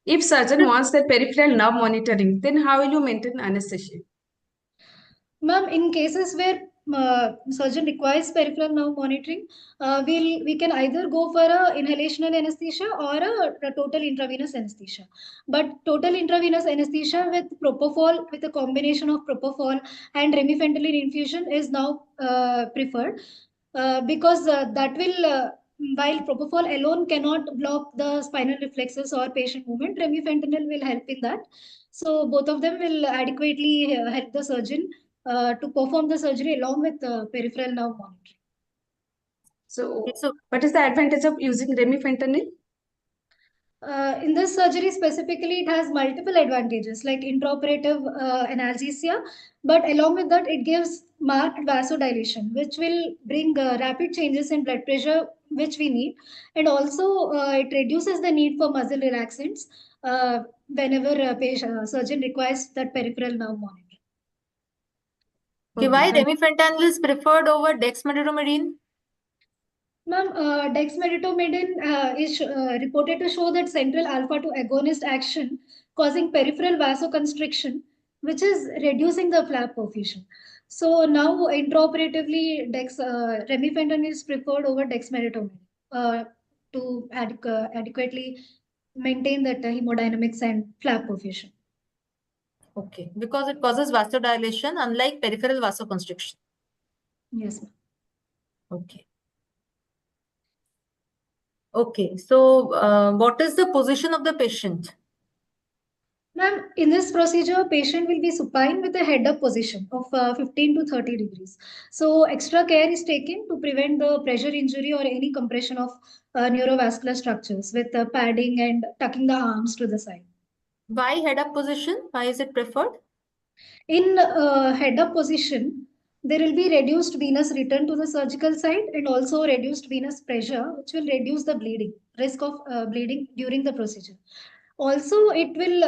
If surgeon wants that peripheral nerve monitoring, then how will you maintain anesthesia? Ma'am, in cases where surgeon requires peripheral nerve monitoring, we can either go for a inhalational anesthesia or a total intravenous anesthesia. But total intravenous anesthesia with propofol, with a combination of propofol and remifentanil infusion is now preferred because that will. While propofol alone cannot block the spinal reflexes or patient movement, remifentanil will help in that. So both of them will adequately help the surgeon to perform the surgery along with peripheral nerve monitoring. So what is the advantage of using remifentanil? In this surgery specifically, it has multiple advantages like intraoperative analgesia, but along with that, it gives marked vasodilation, which will bring rapid changes in blood pressure, which we need, and also it reduces the need for muscle relaxants whenever a surgeon requires that peripheral nerve monitoring. Okay, why remifentanil is preferred over dexmedetomidine? Ma'am, dexmedetomidine is reported to show that central alpha-2 agonist action causing peripheral vasoconstriction, which is reducing the flap perfusion. So now intraoperatively, remifentanil is preferred over dexmedetomidine to adequately maintain that hemodynamics and flap perfusion. Okay, because it causes vasodilation, unlike peripheral vasoconstriction. Yes, ma'am. Okay. Okay, so what is the position of the patient? Ma'am, in this procedure, patient will be supine with a head-up position of 15 to 30 degrees. So extra care is taken to prevent the pressure injury or any compression of neurovascular structures with padding and tucking the arms to the side. Why head-up position? Why is it preferred? In head-up position, there will be reduced venous return to the surgical site and also reduced venous pressure, which will reduce the bleeding, risk of bleeding during the procedure. Also, it will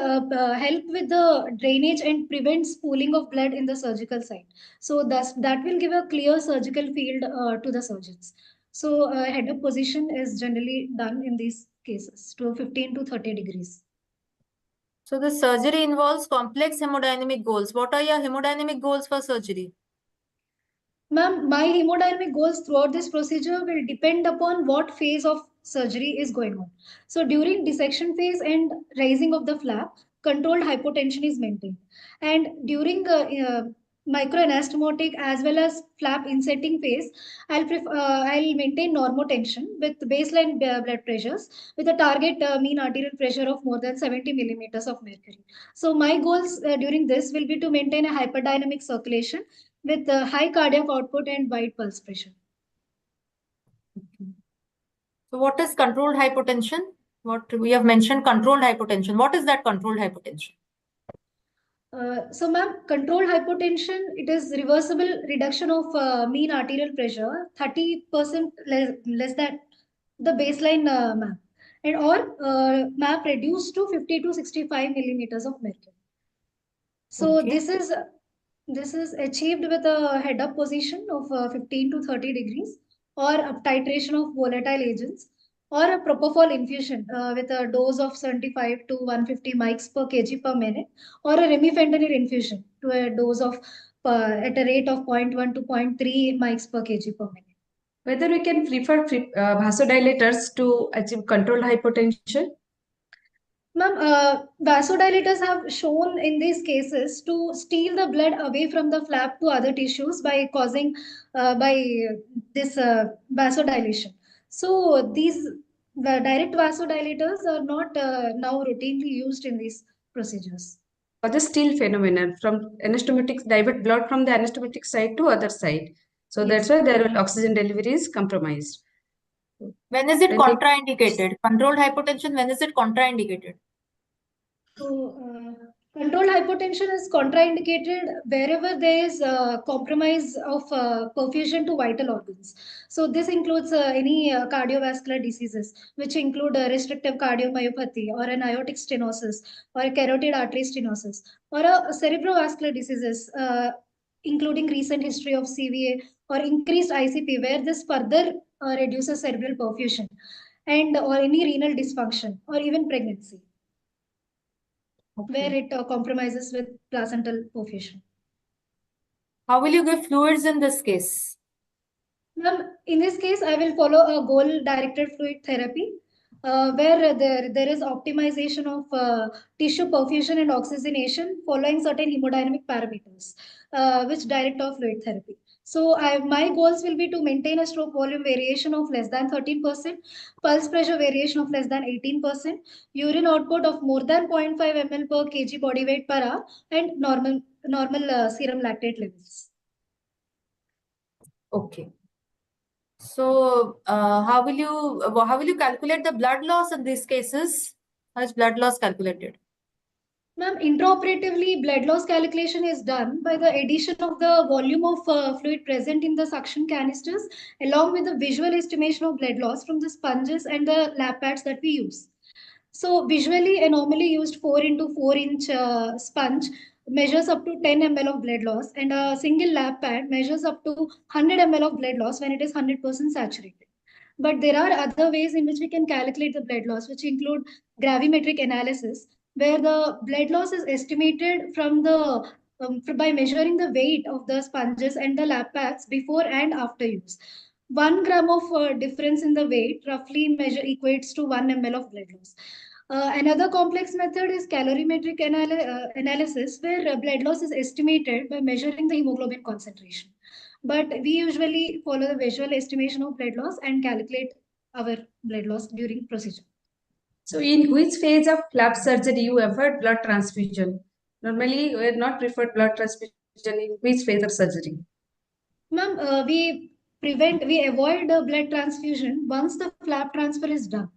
help with the drainage and prevent spooling of blood in the surgical site. So that will give a clear surgical field to the surgeons. So head-up position is generally done in these cases to 15 to 30 degrees. So the surgery involves complex hemodynamic goals. What are your hemodynamic goals for surgery? Ma'am, my hemodynamic goals throughout this procedure will depend upon what phase of surgery is going on. So during dissection phase and raising of the flap, controlled hypotension is maintained. And during microanastomotic as well as flap insetting phase, I'll maintain normotension with baseline blood pressures with a target mean arterial pressure of more than 70 millimeters of mercury. So my goals during this will be to maintain a hyperdynamic circulation with high cardiac output and wide pulse pressure. So what is controlled hypotension? What we have mentioned controlled hypotension. What is that controlled hypotension? So ma'am, controlled hypotension, it is reversible reduction of mean arterial pressure, 30% less than the baseline map. And or map reduced to 50 to 65 millimeters of mercury. So Okay. this is achieved with a head-up position of 15 to 30 degrees or up titration of volatile agents or a propofol infusion with a dose of 75 to 150 mics per kg per minute or a remifentanil infusion to a dose of at a rate of 0.1 to 0.3 mics per kg per minute. Whether we can prefer vasodilators to achieve controlled hypotension? Ma'am, vasodilators have shown in these cases to steal the blood away from the flap to other tissues by causing by this vasodilation. So these direct vasodilators are not now routinely used in these procedures. Or the steal phenomenon from anastomotic, divert blood from the anastomotic side to other side. So Yes. that's why their oxygen delivery is compromised. When is it contraindicated? Controlled hypotension, when is it contraindicated? So, controlled hypotension is contraindicated wherever there is compromise of perfusion to vital organs. So, this includes any cardiovascular diseases, which include restrictive cardiomyopathy or an aortic stenosis or a carotid artery stenosis or a cerebrovascular diseases, including recent history of CVA or increased ICP, where this further reduces cerebral perfusion and or any renal dysfunction or even pregnancy. Where it compromises with placental perfusion. How will you give fluids in this case? Ma'am, in this case, I will follow a goal-directed fluid therapy where there is optimization of tissue perfusion and oxygenation following certain hemodynamic parameters, which direct off fluid therapy. So my goals will be to maintain a stroke volume variation of less than 13%, pulse pressure variation of less than 18%, urine output of more than 0.5 ml per kg body weight per hour, and normal serum lactate levels. Okay. So how will you calculate the blood loss in these cases? How is blood loss calculated? Ma'am, intraoperatively, blood loss calculation is done by the addition of the volume of fluid present in the suction canisters, along with the visual estimation of blood loss from the sponges and the lap pads that we use. So visually, a normally used 4 into 4-inch sponge measures up to 10 ml of blood loss, and a single lap pad measures up to 100 ml of blood loss when it is 100% saturated. But there are other ways in which we can calculate the blood loss, which include gravimetric analysis, where the blood loss is estimated from the by measuring the weight of the sponges and the lap pads before and after use. 1 gram of difference in the weight roughly measure equates to 1 ml of blood loss. Another complex method is calorimetric analysis, where blood loss is estimated by measuring the hemoglobin concentration. But we usually follow the visual estimation of blood loss and calculate our blood loss during procedure. So in which phase of flap surgery you avoid blood transfusion? Normally, we are not preferred blood transfusion in which phase of surgery? Ma'am, we avoid blood transfusion once the flap transfer is done,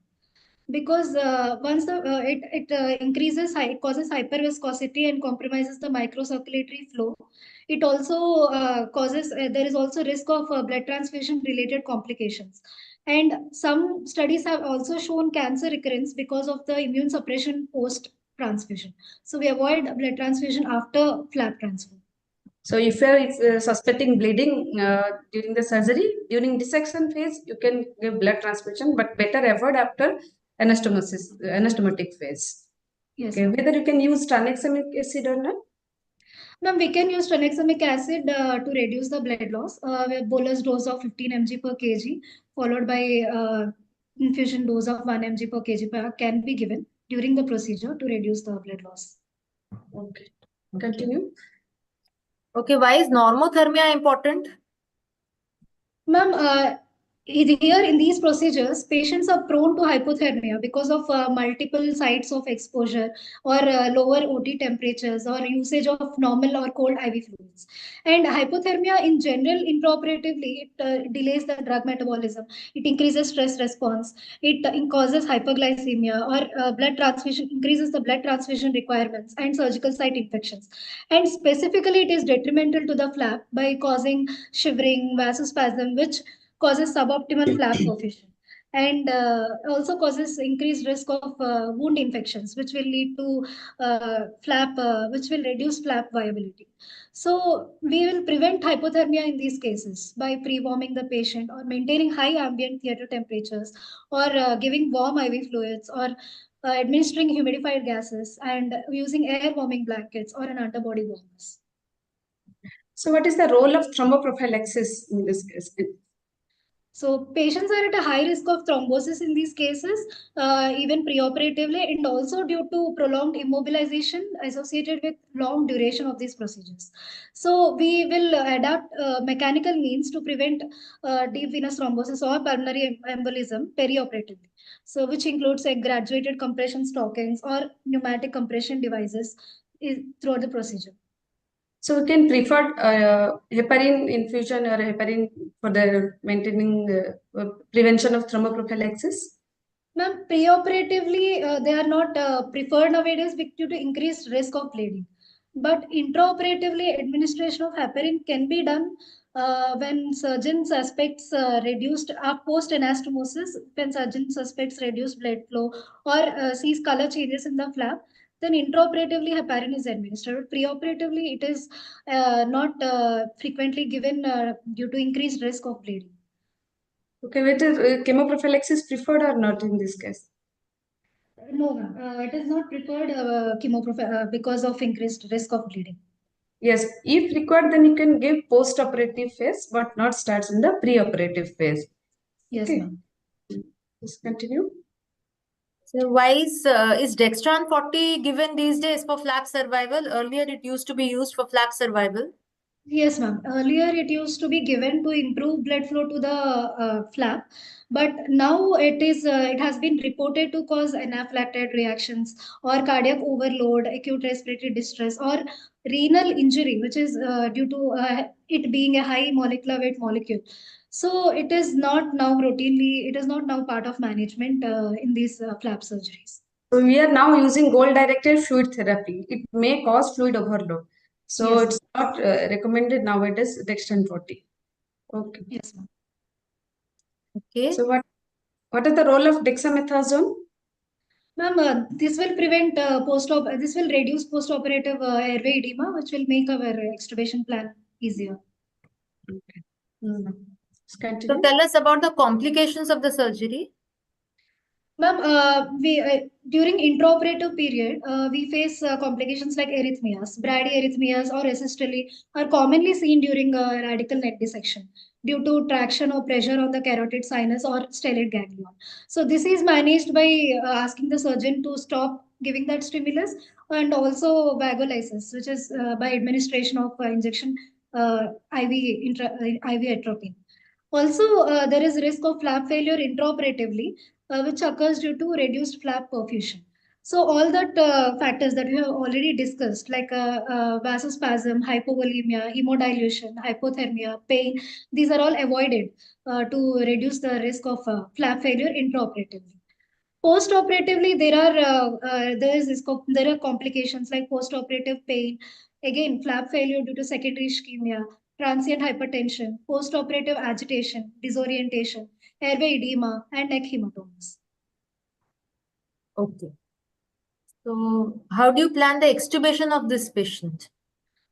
because once it increases, it causes hyperviscosity and compromises the microcirculatory flow. It also causes, there is also risk of blood transfusion related complications. And some studies have also shown cancer recurrence because of the immune suppression post transfusion. So we avoid blood transfusion after flap transfer. So if you are suspecting bleeding during the surgery, during dissection phase, you can give blood transfusion, but better avoid after anastomotic phase. Yes. Okay, whether you can use tranexamic acid or not? Now we can use tranexamic acid to reduce the blood loss. Bolus dose of 15 mg per kg followed by infusion dose of 1 mg per kg can be given during the procedure to reduce the blood loss. Okay, continue. Okay, why is normothermia important? Ma'am, here in these procedures, patients are prone to hypothermia because of multiple sites of exposure or lower OT temperatures or usage of normal or cold IV fluids. And hypothermia in general, intraoperatively, it delays the drug metabolism. It increases stress response. It causes hyperglycemia or blood transfusion, increases the blood transfusion requirements and surgical site infections. And specifically, it is detrimental to the flap by causing shivering, vasospasm, which causes suboptimal flap perfusion, and also causes increased risk of wound infections, which will lead to which will reduce flap viability. So we will prevent hypothermia in these cases by pre-warming the patient or maintaining high ambient theater temperatures or giving warm IV fluids or administering humidified gases and using air warming blankets or an underbody warmers. So what is the role of thromboprophylaxis in this case? So patients are at a high risk of thrombosis in these cases, even preoperatively, and also due to prolonged immobilization associated with long duration of these procedures. So we will adapt mechanical means to prevent deep venous thrombosis or pulmonary embolism perioperatively. So which includes graduated compression stockings or pneumatic compression devices throughout the procedure. So we can prefer heparin infusion or heparin for the maintaining prevention of thromboprophylaxis? Ma'am, preoperatively, they are not preferred nowadays due to increased risk of bleeding. But intraoperatively, administration of heparin can be done when surgeon suspects reduced post anastomosis, when surgeon suspects reduced blood flow or sees color changes in the flap. Then intraoperatively, heparin is administered. Preoperatively, it is not frequently given due to increased risk of bleeding. Okay, whether chemoprophylaxis preferred or not in this case? No, it is not preferred because of increased risk of bleeding. Yes, if required, then you can give post-operative phase, but not starts in the pre-operative phase. Yes, okay. ma'am. Let's continue. So why is Dextran 40 given these days for flap survival? Earlier, it used to be used for flap survival. Yes, ma'am. Earlier, it used to be given to improve blood flow to the flap, but now it has been reported to cause anaphylactic reactions or cardiac overload, acute respiratory distress, or renal injury, which is due to it being a high molecular weight molecule. So it is not now routinely. It is not now part of management in these flap surgeries. So we are now using goal-directed fluid therapy. It may cause fluid overload. So Yes. it's not recommended nowadays, Dextran 40. Okay. Yes, ma'am. Okay. So what is the role of dexamethasone? Ma'am, this will prevent this will reduce post-operative airway edema, which will make our extubation plan easier. Okay. Let's So continue. tell us about the complications of the surgery. Ma'am, during intraoperative period, we face complications like arrhythmias, bradyarrhythmias or asystole are commonly seen during radical neck dissection due to traction or pressure on the carotid sinus or stellate ganglion. So this is managed by asking the surgeon to stop giving that stimulus and also vagolysis, which is by administration of injection IV atropine. Also, there is risk of flap failure intraoperatively, which occurs due to reduced flap perfusion. So all that factors that we have already discussed, like vasospasm, hypovolemia, hemodilution, hypothermia, pain, these are all avoided to reduce the risk of flap failure intraoperatively. Post-operatively, there are complications like post-operative pain, again flap failure due to secondary ischemia, transient hypertension, post-operative agitation, disorientation, airway edema, and neck hematomas. Okay. So how do you plan the extubation of this patient?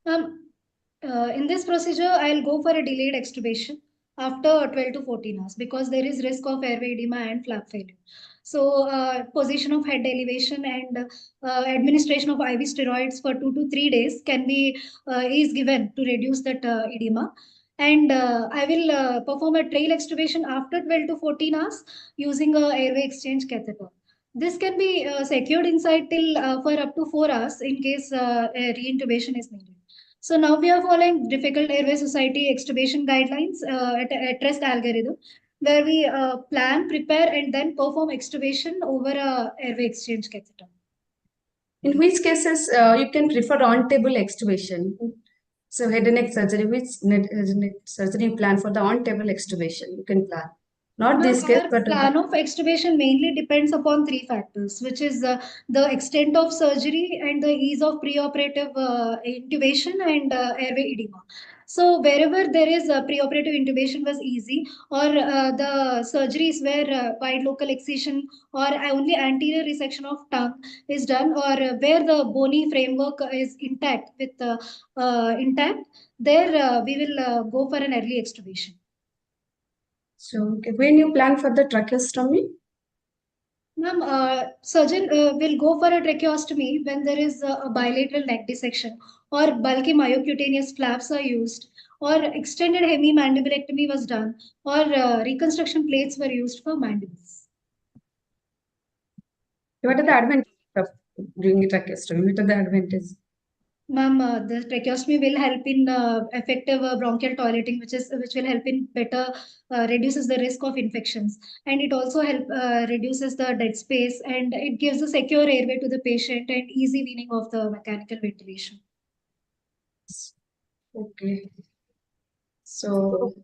In this procedure, I'll go for a delayed extubation after 12 to 14 hours because there is risk of airway edema and flap failure. So, position of head elevation and administration of IV steroids for 2 to 3 days is given to reduce that edema. And I will perform a trail extubation after 12 to 14 hours using a airway exchange catheter. This can be secured inside till for up to 4 hours in case a reintubation is needed. So now we are following Difficult Airway Society extubation guidelines at rest algorithm, where we plan, prepare, and then perform extubation over a airway exchange catheter. In which cases you can prefer on-table extubation? So head and neck surgery, which surgery you plan for the on-table extubation? You can plan. Not this case, Our but plan of extubation mainly depends upon three factors, which is the extent of surgery and the ease of preoperative intubation and airway edema. So wherever there is preoperative intubation was easy, or the surgeries where wide local excision or only anterior resection of tongue is done, or where the bony framework is intact intact, there we will go for an early extubation. so when you plan for the tracheostomy? Ma'am, surgeon will go for a tracheostomy when there is a bilateral neck dissection or bulky myocutaneous flaps are used or extended hemimandibulectomy was done or reconstruction plates were used for mandibles. What are the advantages of doing a tracheostomy? What are the advantages? Ma'am, the tracheostomy will help in effective bronchial toileting, which will help in better reduces the risk of infections, and it also reduces the dead space, and it gives a secure airway to the patient and easy weaning of the mechanical ventilation. Okay. So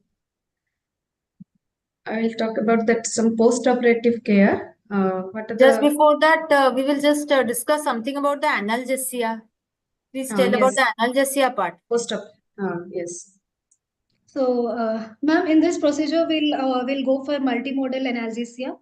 I will talk about that some post-operative care. What are Just the before that, we will just discuss something about the analgesia. Please tell about yes, the analgesia part. post-op? Yes. So, ma'am, in this procedure, we'll go for multimodal analgesia.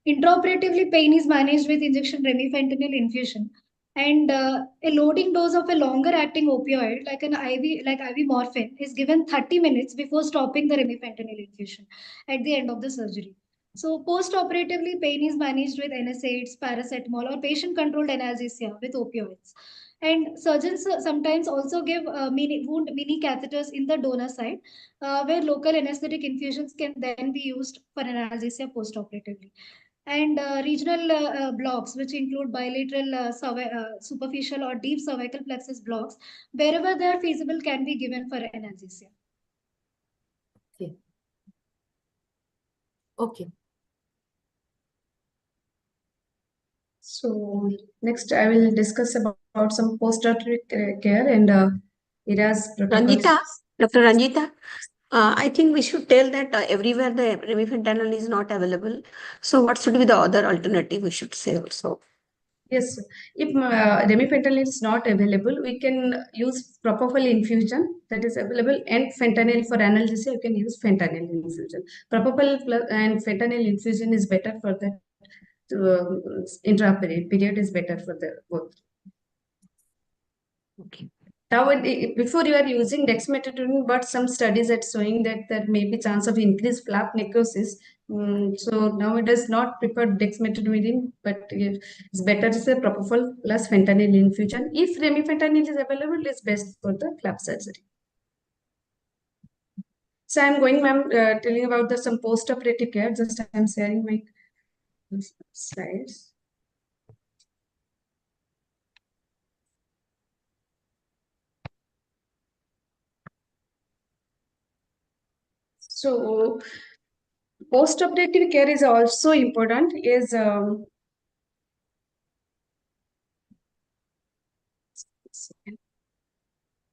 Intraoperatively, pain is managed with injection remifentanil infusion, and a loading dose of a longer-acting opioid, like IV morphine, is given 30 minutes before stopping the remifentanil infusion at the end of the surgery. So, post-operatively, pain is managed with NSAIDs, paracetamol, or patient-controlled analgesia with opioids. And surgeons sometimes also give mini catheters in the donor side, where local anesthetic infusions can then be used for analgesia post-operatively. And regional blocks, which include bilateral superficial or deep cervical plexus blocks, wherever they are feasible, can be given for analgesia. Okay. Okay. So next I will discuss about some post-operative care and ERAS protocols. Ranjita, Dr. Ranjita, I think we should tell that everywhere the remifentanil is not available. So what should be the other alternative we should say also? Yes, if remifentanil is not available, we can use propofol infusion that is available, and fentanyl for analgesia. You can use fentanyl infusion. Propofol and fentanyl infusion is better for the intraoperative period is better for the both. Okay. Now, before you are using dexmedetomidine, but some studies are showing that there may be chance of increased flap necrosis. So now it does not prefer dexmedetomidine, but it's better to say propofol plus fentanyl infusion. If remifentanil is available, it's best for the flap surgery. So I'm going, ma'am, telling about the some post-operative care. Just I'm sharing my slides. So post-operative care is also important.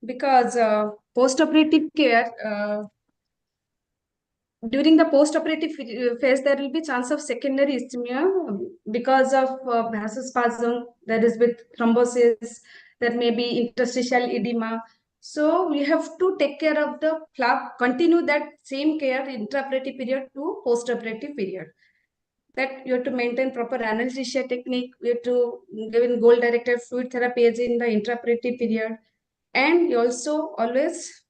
Because post-operative care, during the post-operative phase, there will be chance of secondary ischemia because of vasospasm, that is with thrombosis, there may be interstitial edema. So we have to take care of the flap, continue that same care intraoperative period to post-operative period. That you have to maintain proper anesthesia technique, we have to give in goal-directed fluid therapy as in the intraoperative period, and you also always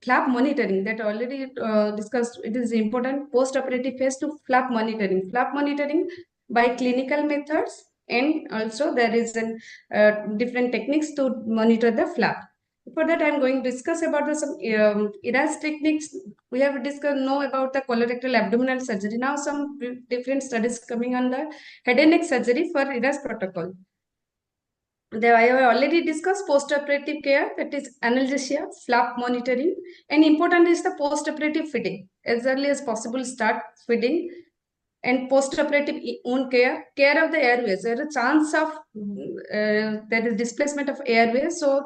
flap monitoring that already discussed. It is important post-operative phase to flap monitoring. Flap monitoring by clinical methods, and also there is an different techniques to monitor the flap. For that, I'm going to discuss about the some ERAS techniques. We have discussed know about the colorectal abdominal surgery. Now some different studies coming on the head and neck surgery for ERAS protocol. I have already discussed post-operative care, that is analgesia, flap monitoring, and important is the post-operative feeding. As early as possible, start feeding, and post-operative wound care, care of the airways. There is a chance of there is displacement of airways. So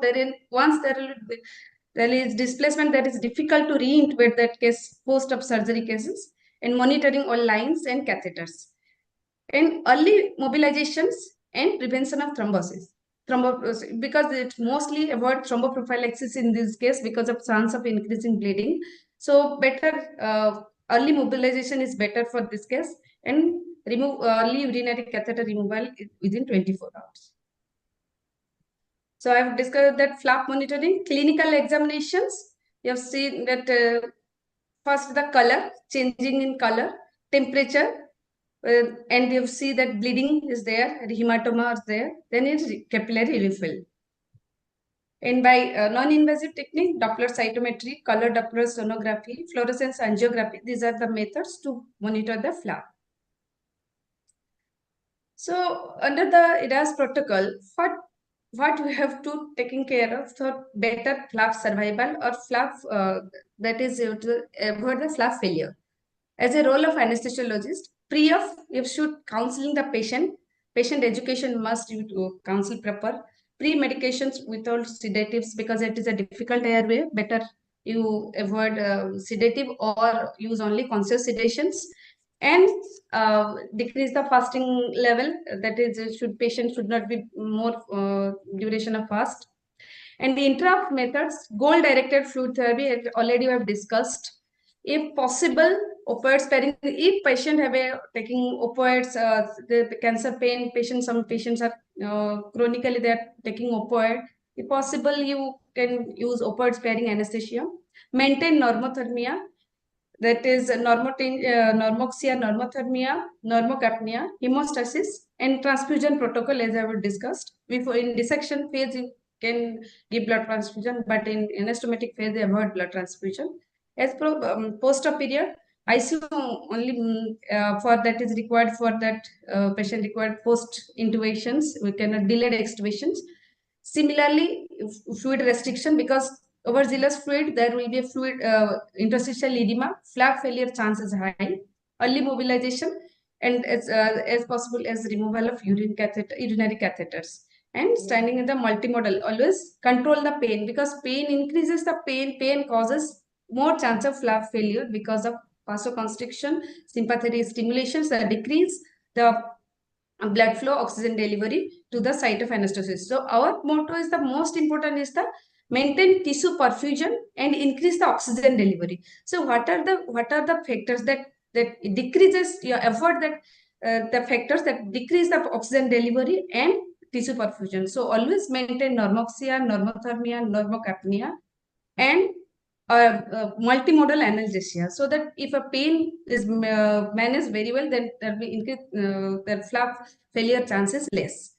once there is displacement, that is difficult to re-intubate that case post-op surgery cases, and monitoring all lines and catheters, and early mobilizations and prevention of thrombosis. Because it mostly avoid thromboprophylaxis in this case because of chance of increasing bleeding. So better early mobilization is better for this case, and remove early urinary catheter removal within 24 hours. So I have discussed that flap monitoring, clinical examinations. You have seen that first the color, changing in color, temperature, and you see that bleeding is there, hematoma is there, then it's capillary refill. And by non-invasive technique, Doppler cytometry, color Doppler sonography, fluorescence angiography, these are the methods to monitor the flap. So under the ERAS protocol, what we have to taking care of for better flap survival or flap that is to avoid the flap failure. As a role of anesthesiologist, pre-op, you should counseling the patient. Patient education must you to counsel proper. Pre-medications without sedatives, because it is a difficult airway. Better you avoid sedative or use only conscious sedations, and decrease the fasting level. That is, patient should not be more duration of fast. And the intra methods, goal-directed fluid therapy, already we have discussed. If possible, opioid sparing. If patient have taking opioids, the cancer pain patient, some patients are chronically they are taking opioid. If possible, you can use opioid sparing anesthesia. Maintain normothermia. That is normoxia, normothermia, normocapnia, hemostasis, and transfusion protocol, as I have discussed. Before in dissection phase, you can give blood transfusion, but in anastomotic phase, they avoid blood transfusion. As post-op period, ICU only for that is required for that patient required post intubations. We cannot delayed extubations. Similarly, fluid restriction, because overzealous fluid, there will be a fluid interstitial edema, flap failure chances high, early mobilization, and as possible as removal of urinary catheters, and standing in the multimodal. Always control the pain, because pain increases the pain causes more chance of flap failure because of vasoconstriction, sympathetic stimulations that decrease the blood flow, oxygen delivery to the site of anastosis. So our motto is the most important is the maintain tissue perfusion and increase the oxygen delivery. So what are the factors that decreases your effort that the factors that decrease the oxygen delivery and tissue perfusion. So always maintain normoxia, normothermia, normocapnia, and multimodal analgesia, so that if a pain is managed very well, then there will increase the flap failure chances less.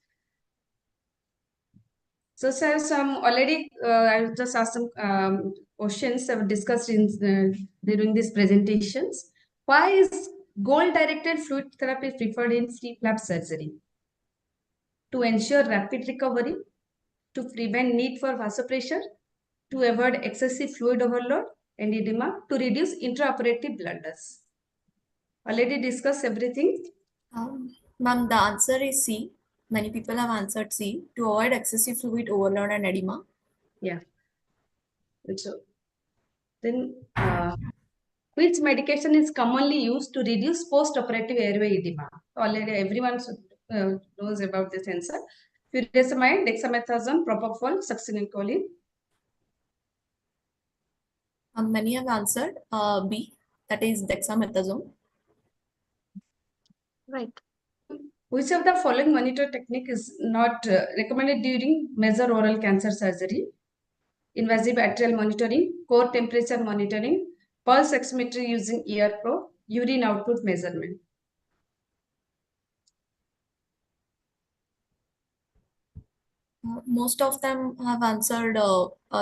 So, sir, some already I just asked some questions I've discussed during these presentations. Why is goal-directed fluid therapy preferred in free flap surgery? To ensure rapid recovery, to prevent need for vasopressor, to avoid excessive fluid overload and edema, to reduce intraoperative blunders. Already discussed everything. Ma'am, the answer is C. Many people have answered C, to avoid excessive fluid overload and edema. Yeah. So then, which medication is commonly used to reduce post-operative airway edema? Already everyone knows about this answer. Furosemide, dexamethasone, propofol, succinylcholine. Many have answered B, that is dexamethasone. Right. Which of the following monitor technique is not recommended during major oral cancer surgery? Invasive atrial monitoring, core temperature monitoring, pulse oximetry using ear probe, urine output measurement. Most of them have answered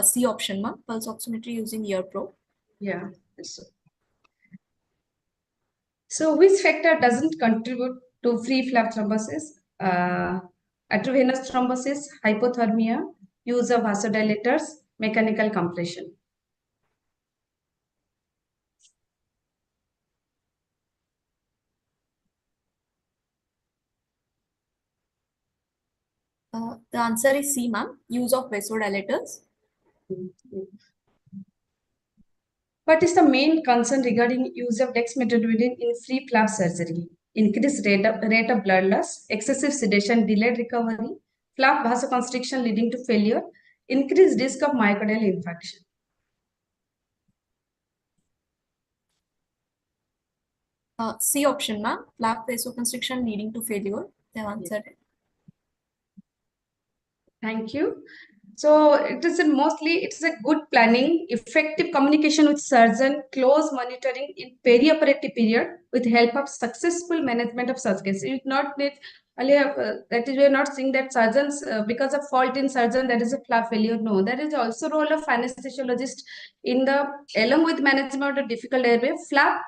C option, ma'am, pulse oximetry using ear probe. Yeah. So which factor doesn't contribute to free flap thrombosis? Arteriovenous thrombosis, hypothermia, use of vasodilators, mechanical compression. The answer is C, ma'am, use of vasodilators. What is the main concern regarding use of dexmedetomidine in free flap surgery? Increased rate of blood loss, excessive sedation, delayed recovery, flap vasoconstriction leading to failure, increased risk of myocardial infarction. C option, ma'am, flap vasoconstriction leading to failure. They have answered it. Thank you. So it's a good planning, effective communication with surgeon, close monitoring in perioperative period with help of successful management of such cases. You not need that is, we are not saying that surgeons because of fault in surgeon that is a flap failure. No, that is also role of anesthesiologist in the along with management of difficult airway flap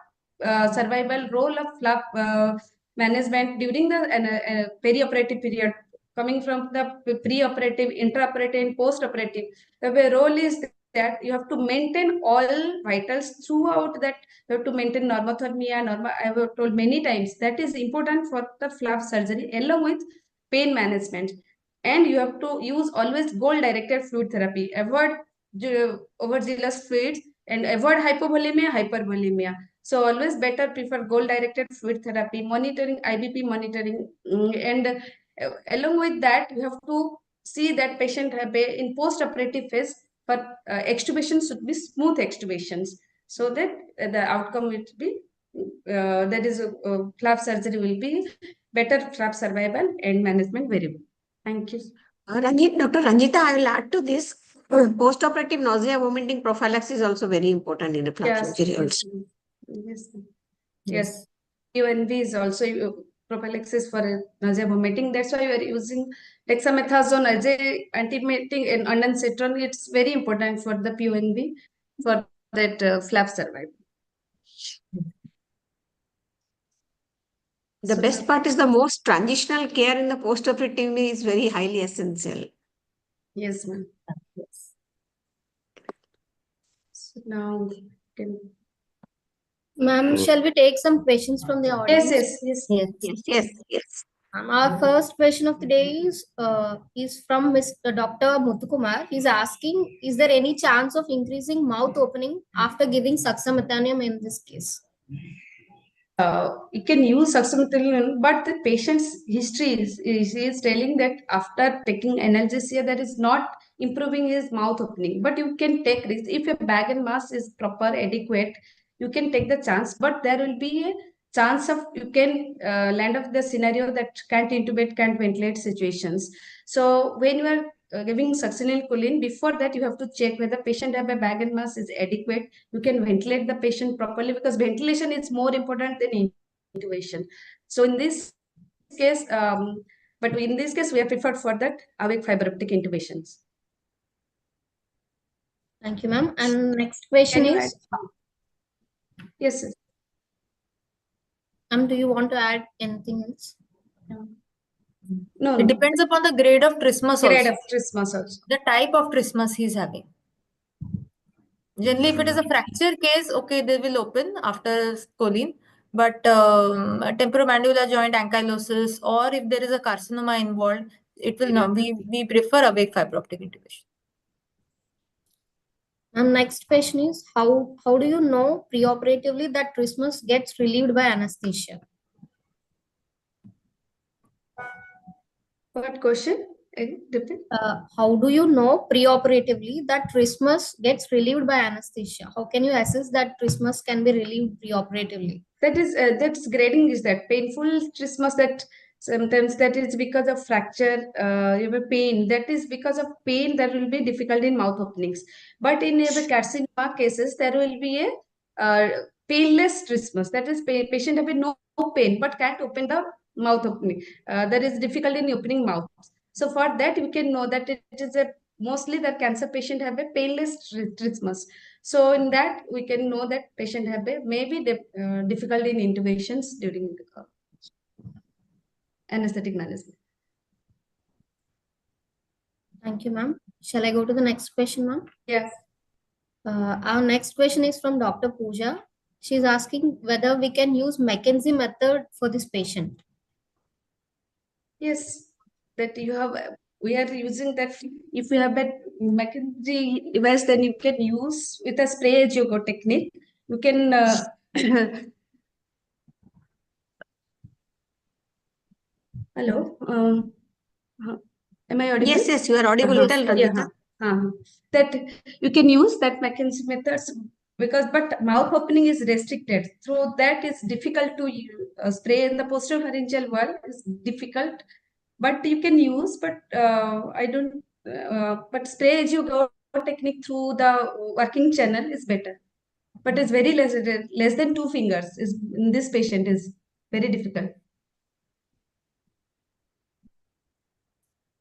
survival role of flap management during the perioperative period. Coming from the preoperative, intraoperative, and postoperative, the role is that you have to maintain all vitals throughout that. You have to maintain normothermia, I have told many times that is important for the flap surgery along with pain management. And you have to use always goal-directed fluid therapy. Avoid overzealous fluids and avoid hypervolemia. So always better prefer goal-directed fluid therapy, monitoring, IBP monitoring, and along with that, you have to see that patient in post-operative phase, but extubation should be smooth extubations, so that the outcome will be that is flap surgery will be better flap survival and management very well. Thank you. Dr. Ranjita, I will add to this. Post-operative nausea vomiting prophylaxis is also very important in the flap surgery also. Yes. UNV is also prophylaxis for nausea vomiting. That's why we are using dexamethasone as a anti-vomiting and ondansetron. It's very important for the PUNV for that flap survival. The best part is the most transitional care in the post-operative is very highly essential. Yes, ma'am. Yes. So now can. Ma'am, shall we take some questions from the audience? Yes. Our first question of the day is from Mr. Dr. Muthukumar. He's asking, is there any chance of increasing mouth opening after giving succinylcholine in this case? you can use succinylcholine, but the patient's history is telling that after taking analgesia, that is not improving his mouth opening. But you can take risk. If your bag and mass is proper, adequate, you can take the chance. But there will be a chance of you can land up the scenario that can't intubate, can't ventilate situations. So when you are giving succinylcholine, before that you have to check whether patient have a bag and mass is adequate. You can ventilate the patient properly, because ventilation is more important than intubation. So in this case, but in this case, we have preferred for that awake fiberoptic intubations. Thank you, ma'am. And next question Can you is, yes, sir. do you want to add anything else? No, It depends upon the grade of trismus grade also. of trismus also. The type of trismus he's having. Generally, if it is a fracture case, okay, they will open after choline. But temporomandibular joint ankylosis, or if there is a carcinoma involved, it will not. We prefer awake fiberoptic intubation. And next question is, how do you know preoperatively that trismus gets relieved by anesthesia? What question? Repeat. How do you know preoperatively that trismus gets relieved by anesthesia? How can you assess that trismus can be relieved preoperatively? That is that's grading is that painful trismus, that sometimes that is because of fracture, you have a pain, that is because of pain, there will be difficulty in mouth openings. But in the carcinoma cases, there will be a painless trismus, that is patient have no pain but can't open the mouth opening. There is difficulty in opening mouth. So for that, we can know that it is a mostly the cancer patient have a painless trismus. So in that, we can know that patient have a maybe difficulty in intubations during anesthetic management. Thank you, ma'am. Shall I go to the next question, ma'am? Yes. Our next question is from Dr. Pooja. She's asking whether we can use McKenzie method for this patient. Yes, that you have. We are using that. If you have that McKenzie device, then you can use with a spray as you go technique. You can. Hello. Am I audible? Yes, you are audible. Tell Ranjita. That you can use that McKenzie methods, because but mouth opening is restricted. Through that, it's difficult to spray in the posterior pharyngeal wall. Is difficult, but you can use. But I don't. But spray as you go technique through the working channel is better. But it's very less than 2 fingers. Is in this patient is very difficult.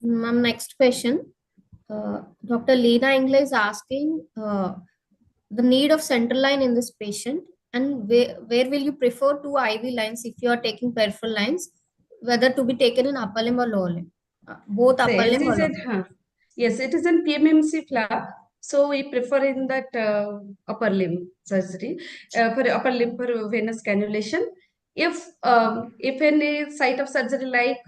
Ma'am, next question. Dr. Leena Engle is asking the need of central line in this patient, and where will you prefer 2 IV lines if you are taking peripheral lines, whether to be taken in upper limb or lower limb? Both upper limb or lower limb. Yes, it is in PMMC flap. So we prefer in that upper limb surgery for upper limb for venous cannulation. If any site of surgery like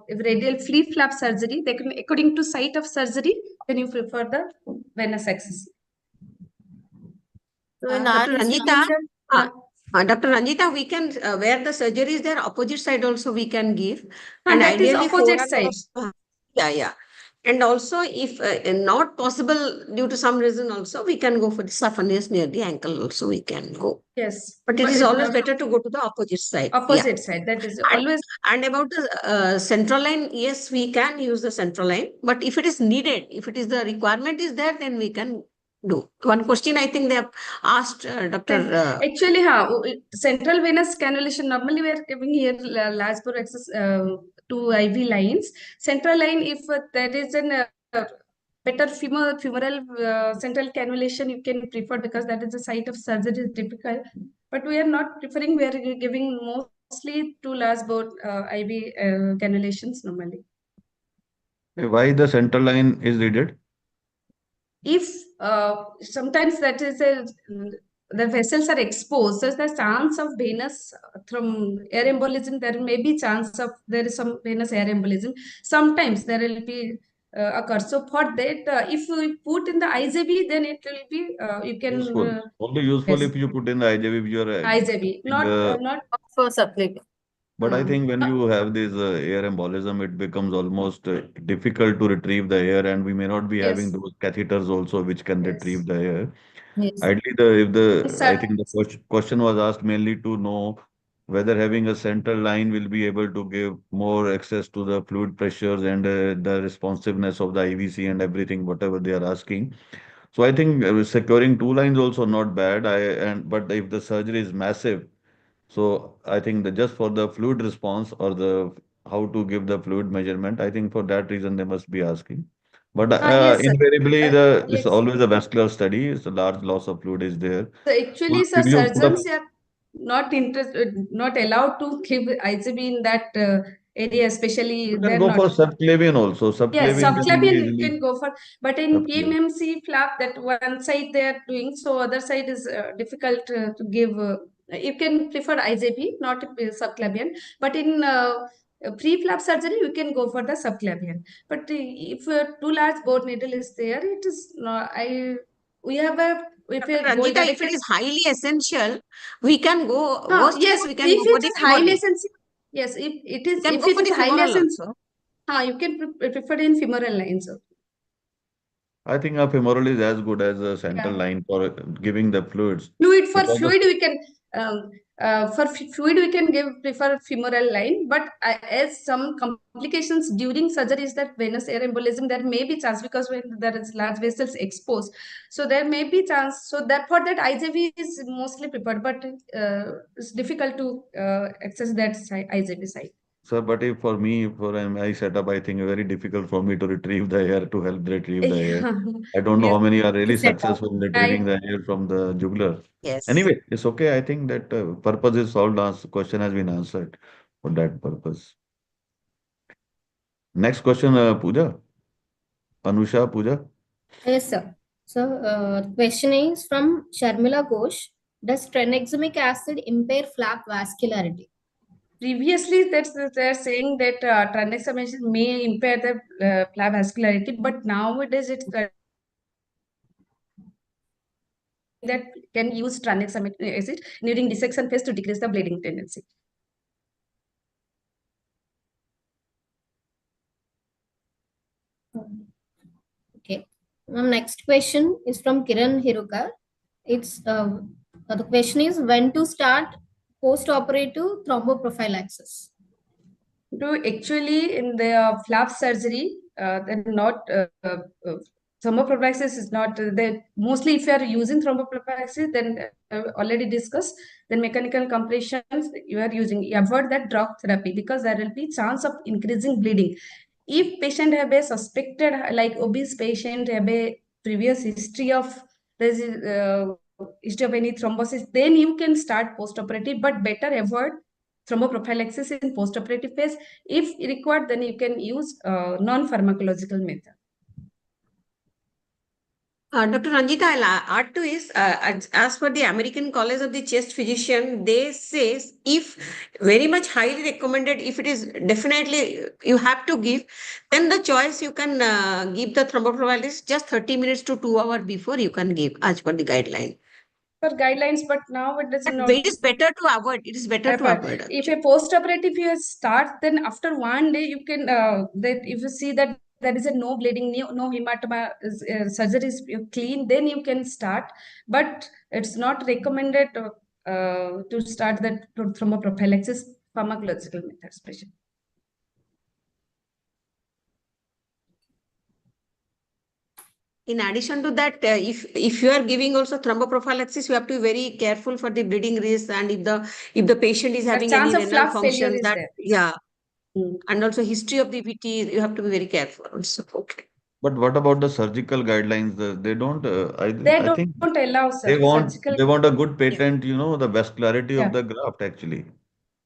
if radial flea flap surgery, they can according to site of surgery, then you prefer the venous access. So in our Dr. Ranjita, we can where the surgery is there, opposite side also we can give, and that is ideally opposite forearm side. also. Yeah. And also, if not possible due to some reason, also we can go for the saphenous near the ankle. Also, we can go. Yes, but it is always better to go to the opposite side. Opposite side. That is always. And about the central line, yes, we can use the central line. But if it is needed, if it is the requirement is there, then we can do. One question I think they have asked Dr. Actually, central venous cannulation. Normally, we are giving here large bore access 2 IV lines. Central line, if there is an better femoral central cannulation, you can prefer, because that is the site of surgery is difficult. But we are not preferring. We are giving mostly 2 large bore IV cannulations normally. Why the central line is needed? If sometimes that is the vessels are exposed, so the chance of venous from air embolism, there may be chance of there is some venous air embolism. Sometimes there will be occurs. So for that, if we put in the IJB, then it will be you can Useful. Only useful yes, if you put in the IJV if you are IJB, not For subclinic. but I think when you have this air embolism, it becomes almost difficult to retrieve the air, and we may not be having yes, those catheters also which can retrieve yes. the air. Yes. Ideally, I think the question was asked mainly to know whether having a central line will be able to give more access to the fluid pressures and the responsiveness of the IVC and everything, whatever they are asking. So I think securing two lines also not bad. But if the surgery is massive, so I think that just for the fluid response or the how to give the fluid measurement, I think for that reason they must be asking. But Yes, sir. invariably, it's Yes. always a vascular study. It's a large loss of fluid is there. So So actually, sir, did you put up? surgeons are not interested, not allowed to give ICB in that area, especially You can they're go for not. subclavian also. Yes, Subclavian can be subclavian you easily can go for, but in subclavian. PMMC flap, that one side they are doing, so other side is difficult to give. You can prefer IJP, not subclavian, but in pre-flap surgery, you can go for the subclavian. But if too large bore needle is there, it is not. We have a if Dr. you go Ranjita, if it directly. is highly essential, we can go, worst Yes, case, we can go if for it the is highly femoral. essential, yes, We can if go it for is the highly femoral essential, also. you can prefer in femoral lines. I think a femoral is as good as a central Yeah. line for giving the fluids Fluid for because the fluid we can fluid we can give prefer femoral line, but as some complications during surgery is that venous air embolism, there may be chance because when there is large vessels exposed, so there may be chance. So that for that IJV is mostly preferred, but it's difficult to access that IJV site. Sir, but if for me, for my setup, I think very difficult for me to retrieve the air to help retrieve the air. I don't know Yes, how many are really Setup. successful in retrieving I the air from the jugular. Yes. Anyway, it's okay. I think that purpose is solved. Question has been answered for that purpose. Next question, Pooja. Anusha, Pooja. Yes, sir. So, question is from Sharmila Ghosh. Does tranexamic acid impair flap vascularity? previously they're saying that tranexamation may impair the flap vascularity, but nowadays it's that can use tranexamic acid during dissection phase to decrease the bleeding tendency. Okay. Next question is from Kiran Hirukar. It's the question is when to start post-operative thromboprophylaxis. To actually in the flap surgery, then not thromboprophylaxis is not mostly if you are using thromboprophylaxis, then already discussed, then mechanical compressions you are using. Avoid that drug therapy because there will be chance of increasing bleeding. If patient have a suspected, like obese patient have a previous history of history of any thrombosis, then you can start post-operative, but better avoid thromboprophylaxis in post-operative phase. If required, then you can use non-pharmacological method. Dr. Ranjita, I'll add to is, as per the American College of the Chest Physician, they say if very much highly recommended, if it is definitely you have to give, then the choice you can give the thromboprophylaxis just 30 minutes to 2 hours before you can give as per the guideline. For guidelines, but now it does not. It is better to avoid. It is better to avoid. If a post-operative you start, then after one day you can that if you see that there is a no bleeding, no hematoma, surgery is clean, then you can start. But it's not recommended to start that thromboprophylaxis pharmacological method, especially. In addition to that, if you are giving also thromboprophylaxis, you have to be very careful for the bleeding risk, and if the patient is The having chance any of renal flap failure functions, is that there. yeah, and also history of the VT, you have to be very careful also. Okay. But what about the surgical guidelines? They don't. They I think don't allow surgical. they want a good Yeah. patent. You know the vascularity of Yeah. the graft actually.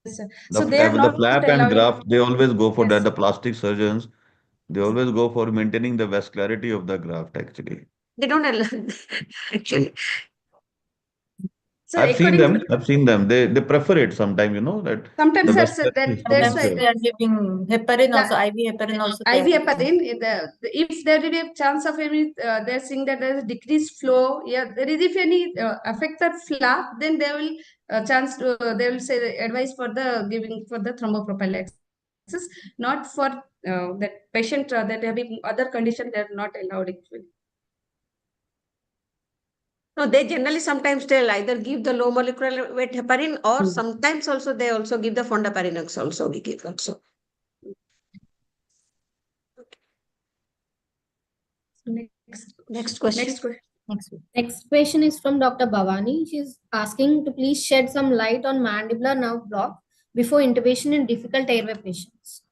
Yes, sir. So they are The not flap and allowing. graft, they always go for that. Yes. The plastic surgeons, they always go for maintaining the vascularity of the graft, actually. They don't allow actually. So I've seen according them. to I've seen them. They prefer it sometimes, that sometimes, the sir, best test is that's from Sometimes why they are giving heparin also, IV heparin also they are IV giving. heparin, if there is a chance of any, they're saying that there is decreased flow. Yeah, there is if any affect the flap, then they will they will say the advice for the giving for the thromboprophylaxis, not for that patient that having other condition. They are not allowed actually. No, they generally sometimes they'll either give the low molecular weight heparin or sometimes also they also give the fondaparinux also we give also. Next question. Next question is from Dr. Bhavani. She's asking to please shed some light on mandibular nerve block before intubation in difficult airway patients.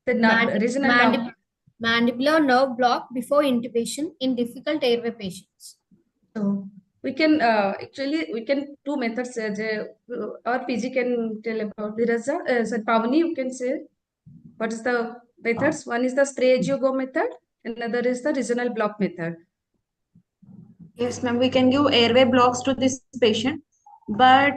The regional nerve. Mandibular nerve block before intubation in difficult airway patients. So we can actually we can two methods. Or PG can tell about the result. So Pavani, you can say what is the methods. One is the spray as you go method, and another is the regional block method. Yes, ma'am, we can give airway blocks to this patient, but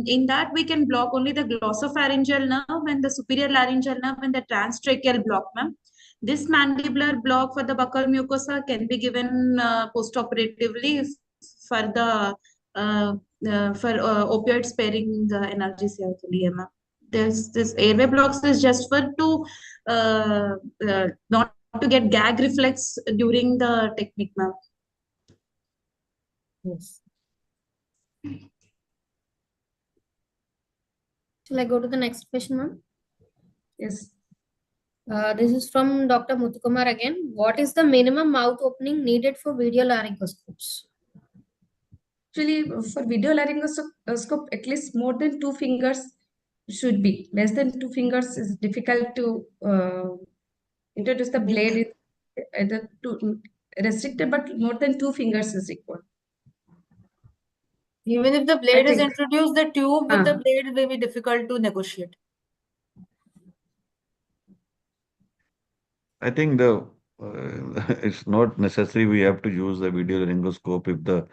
in that we can block only the glossopharyngeal nerve and the superior laryngeal nerve and the transtracheal block, ma'am. This mandibular block for the buccal mucosa can be given postoperatively for the opioid sparing analgesia actually, ma'am. This airway blocks is just for to not to get gag reflex during the technique, ma'am. Yes. Shall I go to the next question, ma'am? Yes. This is from Dr. Muthukumar again. What is the minimum mouth opening needed for video laryngoscopes? Actually, for video laryngoscope, at least more than 2 fingers should be. Less than 2 fingers is difficult to introduce the blade. Either too restricted, but more than 2 fingers is required. Even if the blade is introduced, the tube with the blade will be difficult to negotiate. I think it's not necessary we have to use the video laryngoscope if the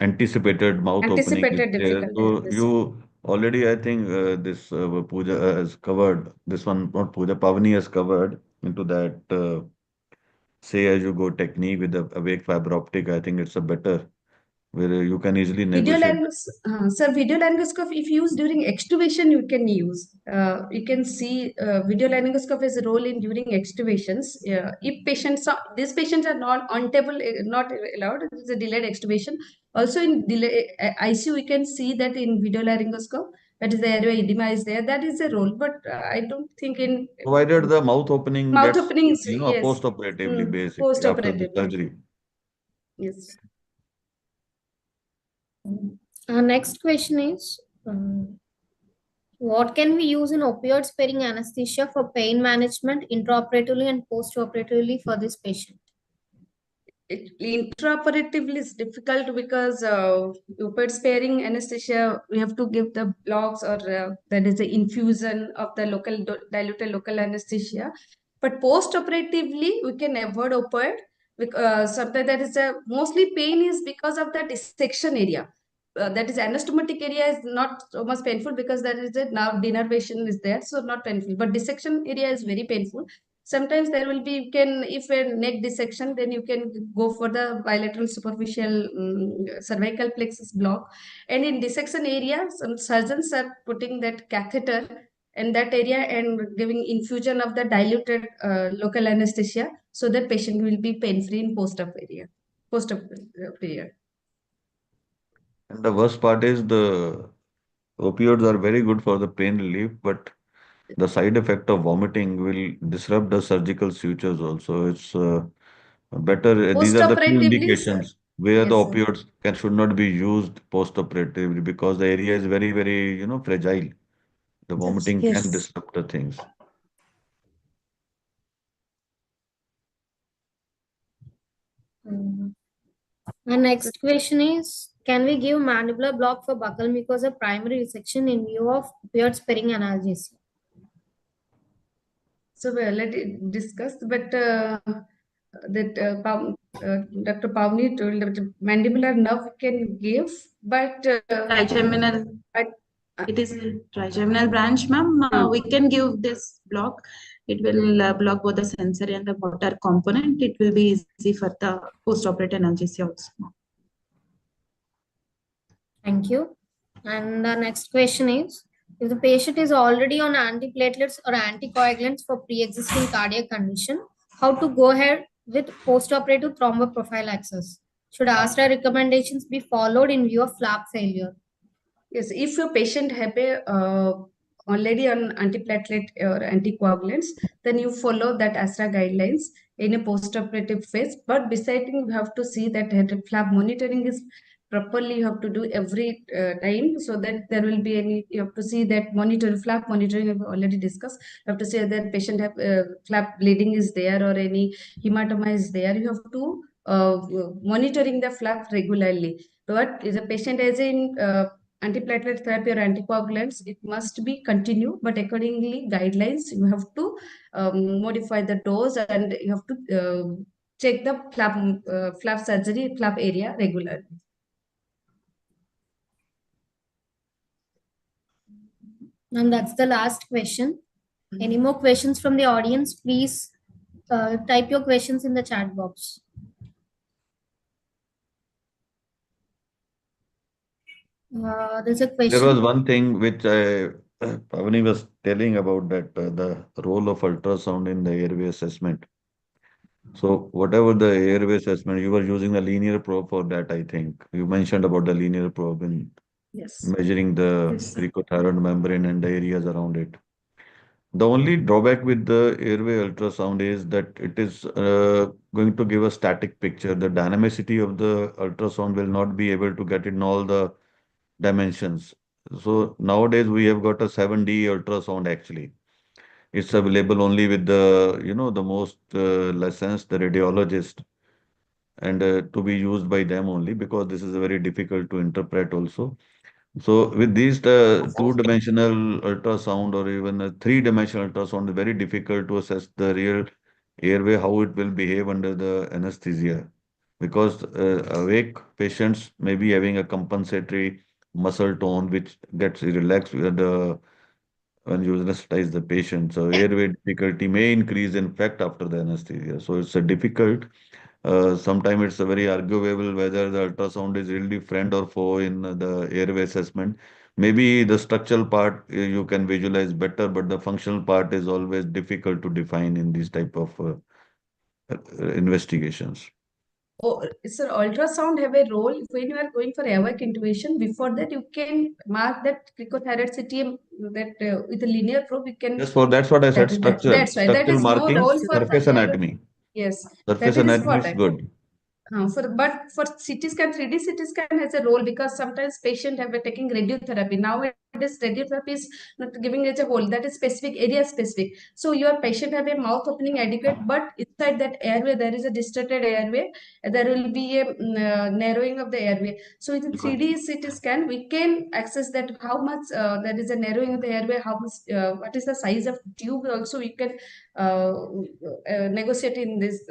anticipated mouth opening is there. So you already, I think this Pooja has covered, this one, not Pooja, Pavani has covered into that say as you go technique with the awake fiberoptic. I think it's a better where you can easily negotiate. Sir, video laryngoscope, if used during extubation, you can use. You can see video laryngoscope has a role in during extubations. If these patients are not on table, not allowed, it's a delayed extubation. Also in ICU, we can see that in video laryngoscope, that is the airway edema is there. That is a role, but I don't think in Provided the mouth opening mouth gets, openings, post-operatively, basically, after the surgery. Yes. Our next question is, what can we use in opioid sparing anesthesia for pain management intraoperatively and postoperatively for this patient? Intraoperatively is difficult because opioid sparing anesthesia, we have to give the blocks or that is the infusion of the local diluted local anesthesia. But postoperatively, we can avoid opioid. Sometimes that is mostly pain is because of the dissection area. That is anastomotic area is not so much painful because there is a now denervation is there, so not painful. But dissection area is very painful. Sometimes there will be, if a neck dissection, then you can go for the bilateral superficial cervical plexus block. And in dissection area, some surgeons are putting that catheter in that area and giving infusion of the diluted local anesthesia so that patient will be pain-free in post-op period. And the worst part is the opioids are very good for the pain relief, but the side effect of vomiting will disrupt the surgical sutures also. It's better. These are the few indications where the opioids should not be used post-operatively because the area is very, very, fragile. The vomiting can disrupt the things. Our next question is, can we give mandibular block for buccal mucosa primary resection in view of opioid sparing analgesia? So well, let it discuss, but that Dr. Pavni told that mandibular nerve can give, but Trigeminal. It is a trigeminal branch, ma'am. We can give this block. It will block both the sensory and the motor component. It will be easy for the post-operative analgesia also. Thank you. And the next question is, if the patient is already on antiplatelets or anticoagulants for pre-existing cardiac condition, how to go ahead with post-operative thromboprophylaxis? Should ASTRA recommendations be followed in view of flap failure? yes, if your patient have a already on antiplatelet or anticoagulants, then you follow that ASTRA guidelines in a post-operative phase. But besides, you have to see that flap monitoring is properly. You have to do every time, so that there will be any. You have to see that flap monitoring. I've already discussed. You have to see that patient have flap bleeding is there or any hematoma is there. You have to monitoring the flap regularly. But if the patient is in antiplatelet therapy or anticoagulants, it must be continued, but accordingly guidelines, you have to modify the dose and you have to check the flap surgery, flap area regularly. And that's the last question. Any more questions from the audience? Please type your questions in the chat box. There's a question. There was one thing which Pavani was telling about that the role of ultrasound in the airway assessment. So whatever the airway assessment, you were using the linear probe for that, I think. You mentioned about the linear probe in Yes. measuring the Yes, sir. cricothyroid membrane and the areas around it. The only drawback with the airway ultrasound is that it is going to give a static picture. The dynamicity of the ultrasound will not be able to get in all the dimensions. So nowadays we have got a 7D ultrasound actually. It's available only with the, the most licensed, the radiologist, and to be used by them only because this is very difficult to interpret also. So with these two-dimensional ultrasound or even a three-dimensional ultrasound, is very difficult to assess the real airway, how it will behave under the anesthesia. Because awake patients may be having a compensatory muscle tone which gets relaxed with the when you anesthetize the patient. So airway difficulty may increase in fact after the anesthesia. So it's a difficult. Sometimes it's a very arguable whether the ultrasound is really friend or foe in the airway assessment. Maybe the structural part you can visualize better, but the functional part is always difficult to define in these type of investigations. Oh, sir, ultrasound have a role when you are going for airway intubation. Before that, you can mark that cricothyroid CTM that with a linear probe. You can. Yes, for that's what I said. Structural, That's why that structural is no marking, role for surface anatomy. yes. Surface That is anatomy what is good. But for CT scan, 3D CT scan has a role because sometimes patient have a taking radiotherapy. Nowadays, radiotherapy is not giving it a whole. That is specific, area specific. So your patient have a mouth opening adequate, but inside that airway there is a distorted airway. There will be a narrowing of the airway. So with the 3D CT scan, we can access that how much there is a narrowing of the airway, how much, what is the size of tube. Also, we can negotiate in this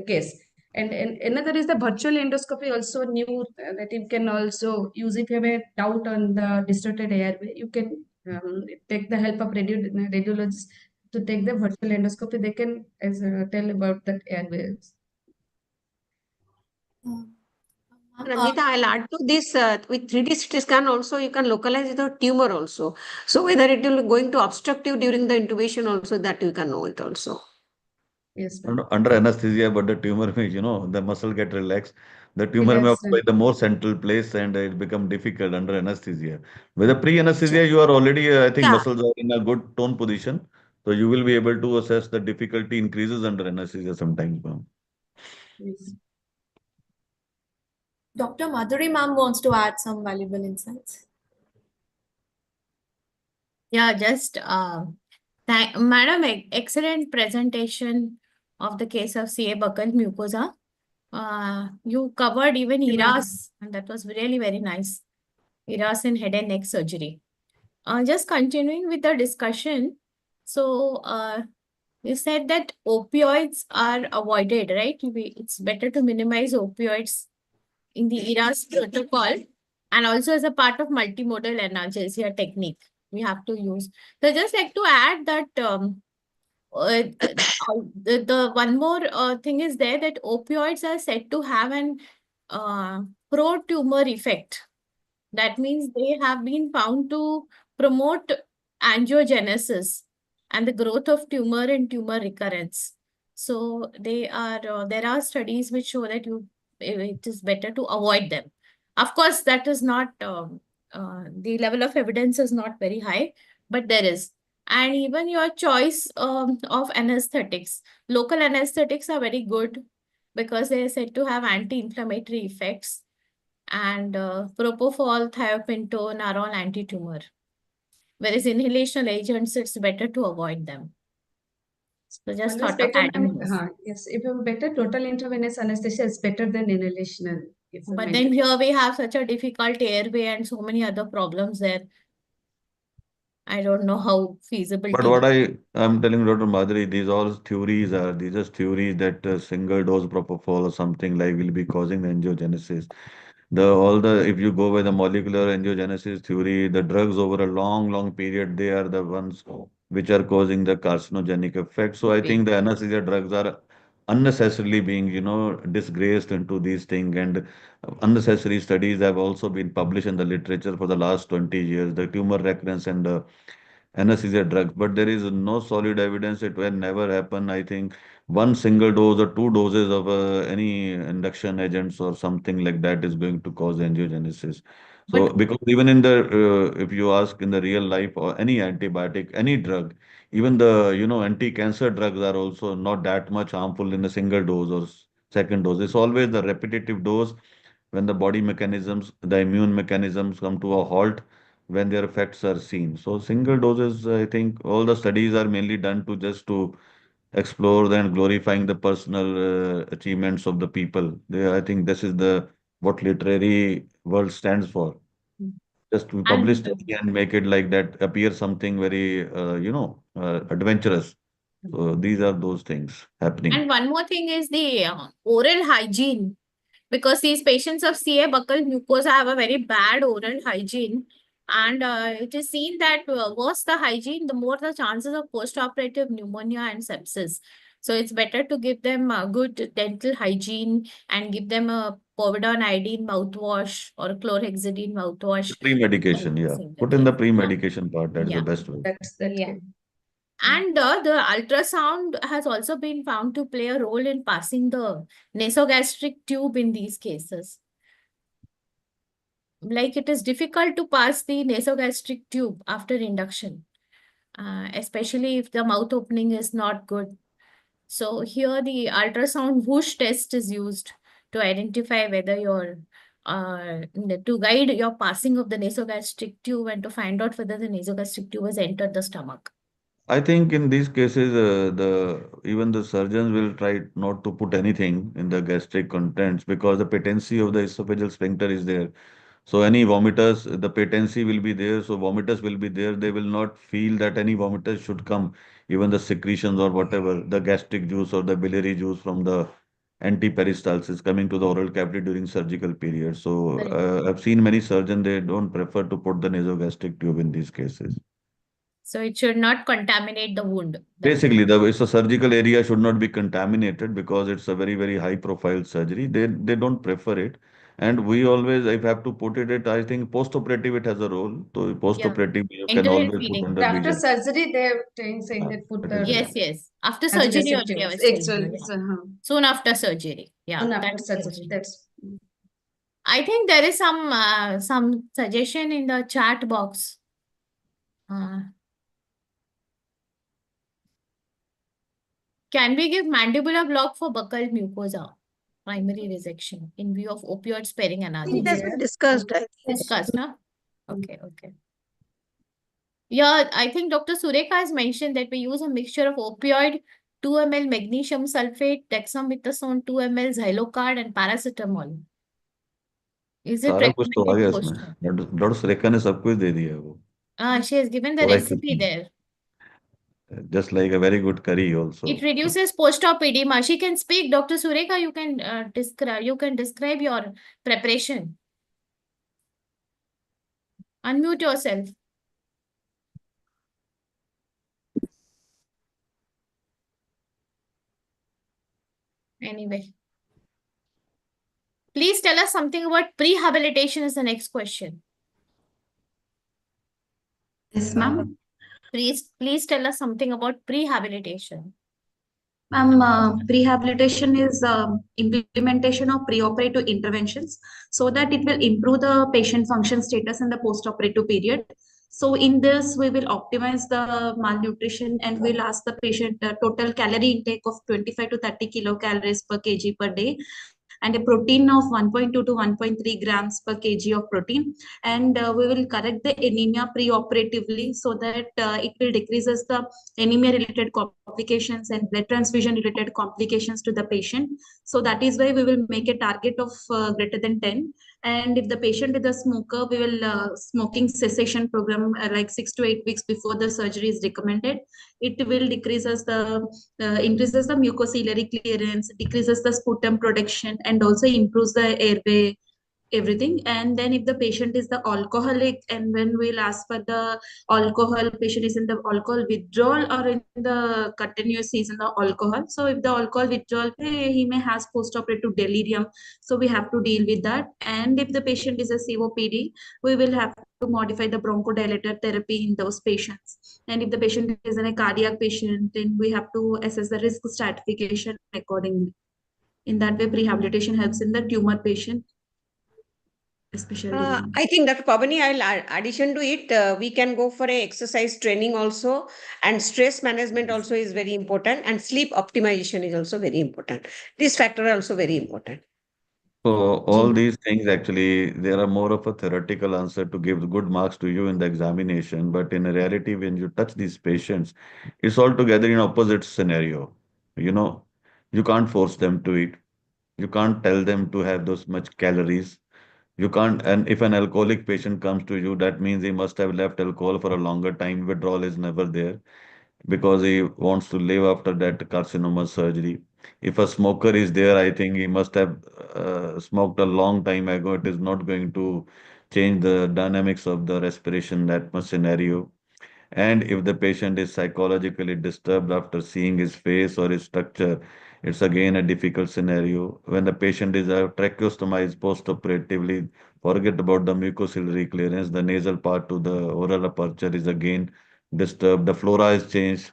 case. And another is the virtual endoscopy, also new that you can also use if you have a doubt on the distorted airway. You can take the help of radiologists to take the virtual endoscopy. They can tell about that airways. Namita, I'll add to this with 3D CT scan also you can localize the tumor also. So whether it will going to obstructive during the intubation also that you can know it also. Yes, Under anesthesia, but the tumor may, the muscle get relaxed. The tumor may relaxed. occupy the more central place and it become difficult under anesthesia. With the pre-anesthesia, you are already, I think, Yeah. muscles are in a good tone position. So you will be able to assess the difficulty increases under anesthesia sometimes, ma'am. Yes. Dr. Madhuri ma'am wants to add some valuable insights. Yeah, just Madam, excellent presentation of the case of CA buccal mucosa. You covered even ERAS, and that was really very nice. ERAS in head and neck surgery. Just continuing with the discussion. So, You said that opioids are avoided, right? It's better to minimize opioids in the ERAS protocol and also as a part of multimodal analgesia technique we have to use. So I just like to add that the one more thing is there that opioids are said to have an pro-tumor effect. That means they have been found to promote angiogenesis and the growth of tumor and tumor recurrence. So there are studies which show that it is better to avoid them. Of course, that is not the level of evidence is not very high, but there is. And even your choice of anesthetics, local anesthetics are very good because they are said to have anti-inflammatory effects, and propofol, thiopentone are all anti-tumor. Whereas inhalational agents, it's better to avoid them. So just Always thought of better, adding this. yes, if you better total intravenous anesthesia is better than inhalational. If you But maintain. then here we have such a difficult airway and so many other problems there. I don't know how feasible But to what use. I'm telling Dr. Madhuri, these are theories that single dose propofol or something like will be causing the angiogenesis. If you go by the molecular angiogenesis theory, the drugs over a long period, they are the ones which are causing the carcinogenic effect. So I think the anesthesia drugs are unnecessarily being, disgraced into these things, and unnecessary studies have also been published in the literature for the last 20 years. The tumor recurrence and the anesthesia drugs, but there is no solid evidence it will never happen. I think one single dose or two doses of any induction agents or something like that is going to cause angiogenesis. So, But because even if you ask in the real life or any antibiotic, any drug, even the, anti-cancer drugs are also not that much harmful in a single dose or second dose. It's always the repetitive dose when the body mechanisms, the immune mechanisms come to a halt when their effects are seen. So single doses, I think all the studies are mainly done to just to explore and glorifying the personal achievements of the people. I think this is the what literary world stands for. Just to publish and study and make it like that appear something very, adventurous. So these are those things happening. and one more thing is the oral hygiene, because these patients of CA buccal mucosa have a very bad oral hygiene. And it is seen that worse the hygiene, the more the chances of postoperative pneumonia and sepsis. So it's better to give them good dental hygiene and give them a povidone iodine mouthwash or chlorhexidine mouthwash. Pre-medication, yeah. Put in the pre-medication part. That is the Yeah. best way. That Yeah. can. And the ultrasound has also been found to play a role in passing the nasogastric tube in these cases. Like it is difficult to pass the nasogastric tube after induction, especially if the mouth opening is not good. So here the ultrasound whoosh test is used to identify whether to guide your passing of the nasogastric tube and to find out whether the nasogastric tube has entered the stomach. I think in these cases, the even the surgeons will try not to put anything in the gastric contents because the patency of the esophageal sphincter is there. So any vomiters, the patency will be there. So vomiters will be there. They will not feel that any vomiters should come. Even the secretions or whatever, the gastric juice or the biliary juice from the antiperistalsis coming to the oral cavity during surgical period. So Correct. I've seen many surgeons, they don't prefer to put the nasogastric tube in these cases. So it should not contaminate the wound. Basically, it's a surgical area should not be contaminated because it's a very high profile surgery. They don't prefer it, and we always, if I have to put it, I think post-operative it has a role. So Yeah. post-operative you can Enteral always put feeding. under After vision. surgery, they're saying Yeah, that put that is there. Yes, yes. After as surgery basic only, I tubes. was telling Actually, you. Yeah. Soon after surgery. Yeah, soon that after is surgery. correct. That's I think there is some suggestion in the chat box. Can we give mandibular block for buccal mucosa, primary resection, in view of opioid sparing I think that's analgesia? been discussed. Discussed, huh? Okay, okay. Yeah, I think Dr. Sureka has mentioned that we use a mixture of opioid, 2 ml magnesium sulfate, dexamethasone 2 ml, xylocard, and paracetamol. Is it सारा कुछ तो आ recommended गया post? इसमें doctor Surekha ने सब कुछ दे दिया है वो She has given the थोड़ा ही recipe there. just like a very good curry also. It reduces post-op edema. She can speak. Dr. Sureka, you can describe your preparation. Unmute yourself. Anyway. Please tell us something about prehabilitation is the next question. Yes, ma'am. Please tell us something about prehabilitation. Ma'am, prehabilitation is implementation of preoperative interventions so that it will improve the patient function status in the postoperative period. So in this, we will optimize the malnutrition and we'll ask the patient the total calorie intake of 25 to 30 kilocalories per kg per day and a protein of 1.2 to 1.3 grams per kg of protein. And we will correct the anemia preoperatively so that it will decreases the anemia related complications and blood transfusion related complications to the patient. So that is why we will make a target of greater than 10. And if the patient is a smoker, we will smoking cessation program like 6 to 8 weeks before the surgery is recommended. It will increases the mucociliary clearance, decreases the sputum production, and also improves the airway everything. And then if the patient is the alcoholic, and when we'll ask for the alcohol, patient is in the alcohol withdrawal or in the continuous use in the alcohol. So if the alcohol withdrawal, he may has postoperative delirium, so we have to deal with that. And if the patient is a COPD, we will have to modify the bronchodilator therapy in those patients. And if the patient is a cardiac patient, then we have to assess the risk stratification accordingly. In that way, prehabilitation helps in the tumor patient especially. I think Dr. Pavani, I'll addition to it, we can go for a exercise training also, and stress management also is very important, and sleep optimization is also very important. This factor are also very important. So all these things actually, there are more of a theoretical answer to give good marks to you in the examination, but in reality, when you touch these patients, it's altogether in opposite scenario. You know, you can't force them to eat. You can't tell them to have those much calories. You can't, and if an alcoholic patient comes to you, that means he must have left alcohol for a longer time. Withdrawal is never there because he wants to live after that carcinoma surgery. If a smoker is there, I think he must have smoked a long time ago. It is not going to change the dynamics of the respiration that much scenario. And if the patient is psychologically disturbed after seeing his face or his structure, it's again a difficult scenario. When the patient is tracheostomized postoperatively, forget about the mucociliary clearance, the nasal part to the oral aperture is again disturbed, the flora is changed.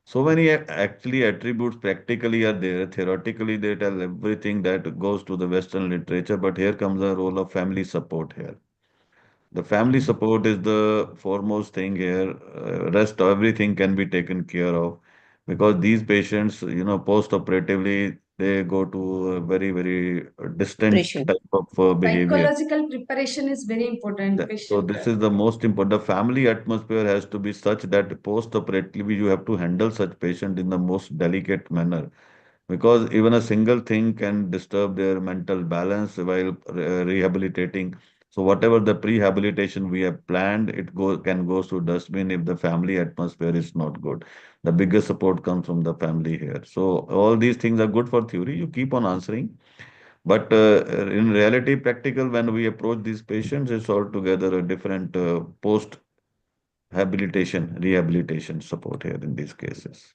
So many actually attributes practically are there. Theoretically, they tell everything that goes to the Western literature, but here comes the role of family support here. The family support is the foremost thing here. Rest everything can be taken care of because these patients, post-operatively, they go to a very, very distant Depression. type of behavior. Psychological preparation is very important, So patient. this is the most important. The family atmosphere has to be such that post-operatively you have to handle such patient in the most delicate manner because even a single thing can disturb their mental balance while rehabilitating. So whatever the prehabilitation we have planned, can go to dustbin if the family atmosphere is not good. The biggest support comes from the family here. So all these things are good for theory. You keep on answering. But in reality, practical, when we approach these patients, it's altogether a different rehabilitation support here in these cases.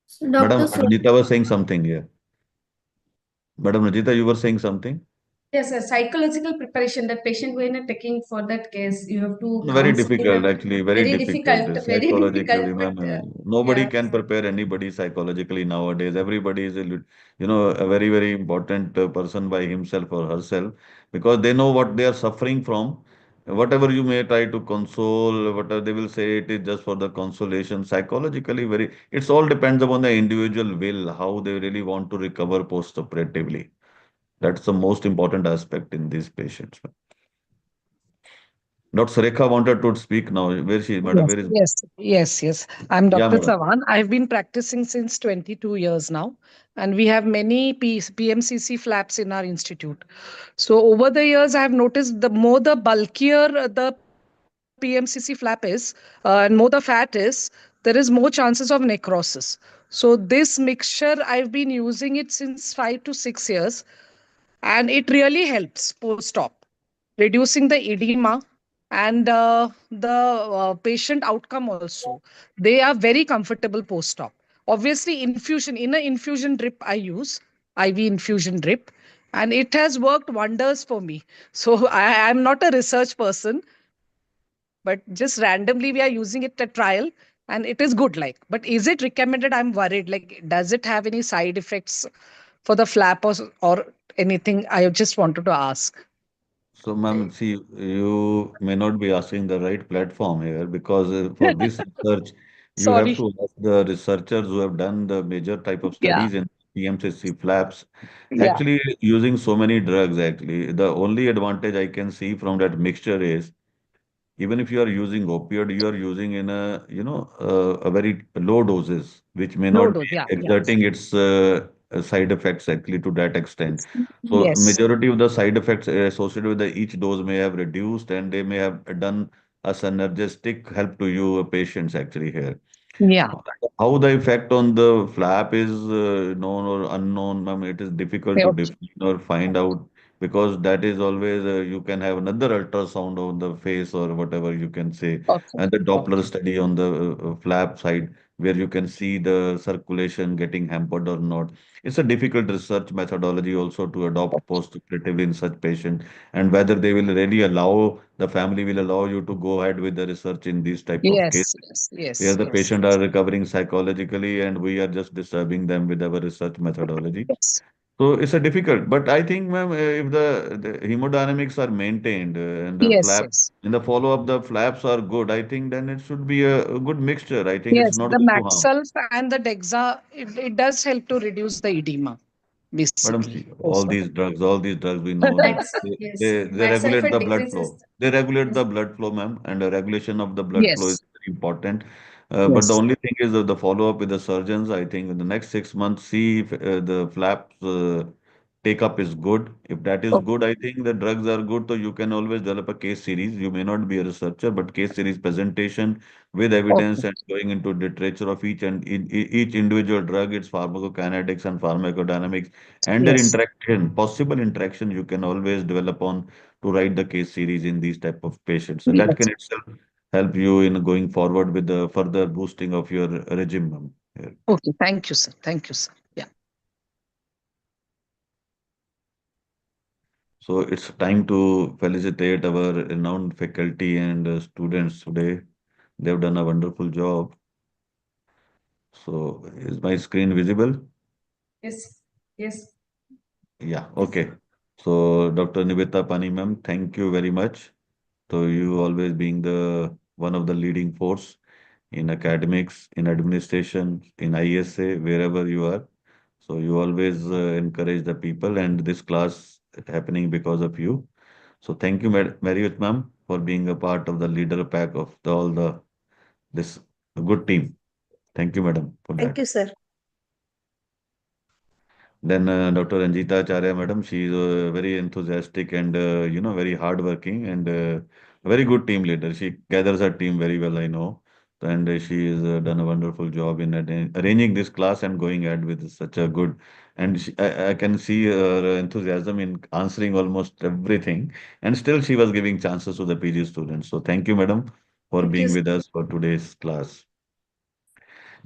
So Madam Dr. Rajita was saying something here. Madam Rajita, you were saying something? Yes, a psychological preparation that patient when you're taking for that case, you have to Very counsel difficult, them. actually, very Very difficult. difficult, very Psychologically, difficult, ma'am, but nobody yeah. can prepare anybody psychologically nowadays. Everybody is, a very, very important person by himself or herself because they know what they are suffering from. Whatever you may try to console, whatever they will say, it is just for the consolation. Psychologically, it's all depends upon the individual will, how they really want to recover post-operatively. That's the most important aspect in these patients. Dr. Rekha wanted to speak now. Where is she, madam? Yes, Where is? yes. I'm Yeah, Dr. madam. Sawan. I've been practicing since 22 years now, and we have many PMCC flaps in our institute. So over the years, I have noticed the more the bulkier the PMCC flap is, and more the fat is, there is more chances of necrosis. So this mixture, I've been using it since 5 to 6 years, and it really helps post-op, reducing the edema and the patient outcome also. They are very comfortable post-op. Obviously, infusion, in an infusion drip I use, IV infusion drip, and it has worked wonders for me. So I am not a research person, but just randomly we are using it at trial, and it is good. Like, but is it recommended? I'm worried. Like, does it have any side effects for the flap or anything? I just wanted to ask. So, ma'am, see, you may not be asking the right platform here because for this research, you have Sorry. to ask the researchers who have done the major type of Yeah. studies in PMCC flaps. Yeah. Actually, using so many drugs, actually, the only advantage I can see from that mixture is even if you are using opioid, you are using in a very low doses, which may Low not be dose. Yeah. Yeah. exerting its side effects actually to that extent. So Yes. majority of the side effects associated with each dose may have reduced, and they may have done a synergistic help to you patients actually here. Yeah. How the effect on the flap is known or unknown, ma'am, it is difficult to Okay. define or find out because that is always you can have another ultrasound on the face or whatever you can say, Okay. and the Doppler Okay. study on the flap side where you can see the circulation getting hampered or not. It's a difficult research methodology also to adopt post-operatively in such patient, and whether they will really allow the family will allow you to go ahead with the research in these type of cases Yes. Yes. where Yes. the Yes. patient are recovering psychologically and we are just disturbing them with our research methodology. Yes. So it's a difficult, but I think, ma'am, if the hemodynamics are maintained and the Yes. flap Yes. in the follow-up, the flaps are good, I think then it should be a good mixture. I think it's Yes. not The going to harm. Maxulf and the Dexa, it does help to reduce the edema, Madam, basically. see, Post-op. all these drugs we know that Max, yes, they max regulate sulfate the blood decreases. flow. They regulate Yes, the blood flow, ma'am, and the regulation of the blood flow is Yes. very important. But the Yes. only thing is that the follow-up with the surgeons, I think in the next 6 months, see if the flaps take up is good. If that is Okay. good, I think the drugs are good. So you can always develop a case series. You may not be a researcher, but case series presentation with evidence Okay. and going into literature of each and each individual drug, its pharmacokinetics and pharmacodynamics and their Yes. interaction, possible interaction you can always develop on to write the case series in these type of patients. And that Yes. can itself help you in going forward with the further boosting of your regime. Here. Okay. Thank you, sir. Thank you, sir. Yeah. So it's time to felicitate our renowned faculty and students today. They've done a wonderful job. So is my screen visible? yes, yes, Yeah, yes. okay. So Dr. Nivita Pani ma'am, thank you very much. So you always being the one of the leading force in academics, in administration, in ISA, wherever you are. So you always encourage the people, and this class happening because of you. So thank you, Marriott ma'am, for being a part of the leader pack of all the this good team. Thank you, madam, for Thank that. you, sir. Then Dr. Ranjita Acharya, madam, she is very enthusiastic and very hardworking and a very good team leader. She gathers her team very well, I know, and she has done a wonderful job in arranging this class and going ahead with such a good. And I can see her enthusiasm in answering almost everything, and still she was giving chances to the PG students. So thank you, madam, for Thank you. being with us for today's class.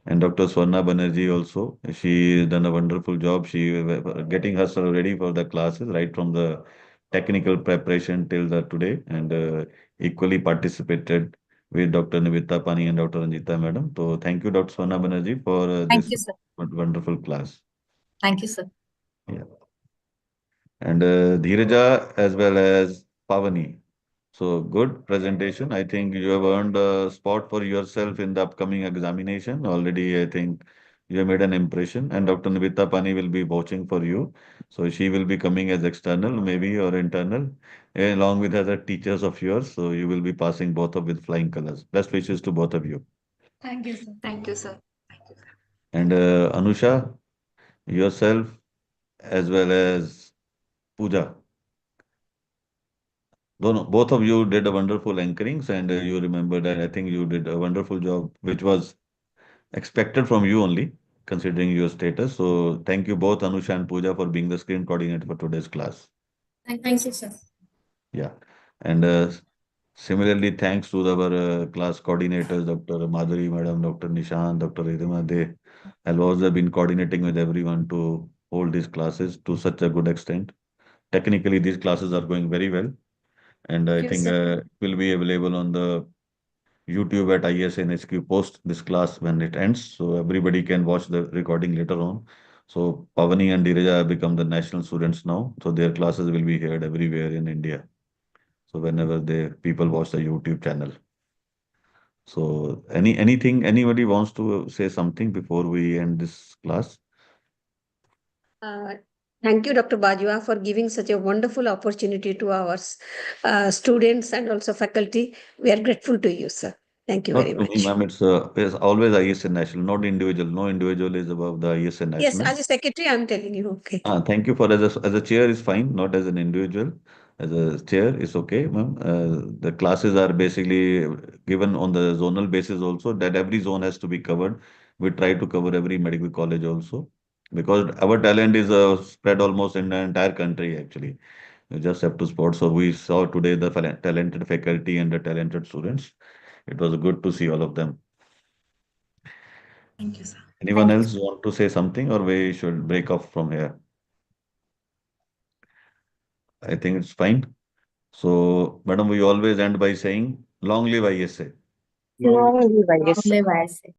And Dr. Swarna Banerjee also, she done a wonderful job. She getting herself ready for the classes right from the technical preparation till the today, and equally participated with Dr. Nivita Pani and Dr. Ranjita Madam. So thank you, Dr. Swarna Banerjee, for Thank this you, sir. wonderful class. Thank you, sir. Yeah. And Dhiraja as well as Pavani. So good presentation. I think you have earned a spot for yourself in the upcoming examination. Already, I think you have made an impression, and Dr. Nivita Pani will be watching for you. So she will be coming as external, maybe or internal, along with other teachers of yours. So you will be passing both of with flying colors. Best wishes to both of you. Thank you, sir. Thank you, sir. And Anusha, yourself as well as Pooja. both of you did a wonderful anchorings, and you remembered, and I think you did a wonderful job, which was expected from you only, considering your status. So thank you both, Anusha and Pooja, for being the screen coordinator for today's class. Thank you, sir. Yeah. And similarly, thanks to our class coordinators, Dr. Madhuri Madam, Dr. Nishan, Dr. Ridhima. They have also been coordinating with everyone to hold these classes to such a good extent. Technically, these classes are going very well, and I Yes, think sir. it will be available on the YouTube at ISNHQ post this class when it ends, so everybody can watch the recording later on. So Pavani and Dheeraj have become the national students now, so their classes will be heard everywhere in India. So whenever the people watch the YouTube channel. So anything anybody wants to say something before we end this class? Uh, Thank you, Dr. Bajwa, for giving such a wonderful opportunity to our students and also faculty. We are grateful to you, sir. Thank you very Not to me, much. ma'am. It's always ISN national, not individual. No individual is above the ISN Yes, national. as a secretary, I'm telling you. Okay. Thank you for as a chair is fine, not as an individual. As a chair is okay, ma'am. The classes are basically given on the zonal basis also, that every zone has to be covered. We try to cover every medical college also, because our talent is spread almost in the entire country actually. You just have to spot. So we saw today the talented faculty and the talented students. It was good to see all of them. Thank you, sir. Anyone else want to say something, or we should break off from here? I think it's fine. So, madam, we always end by saying, long live ISA. Long Long live Long ISA. live ISA.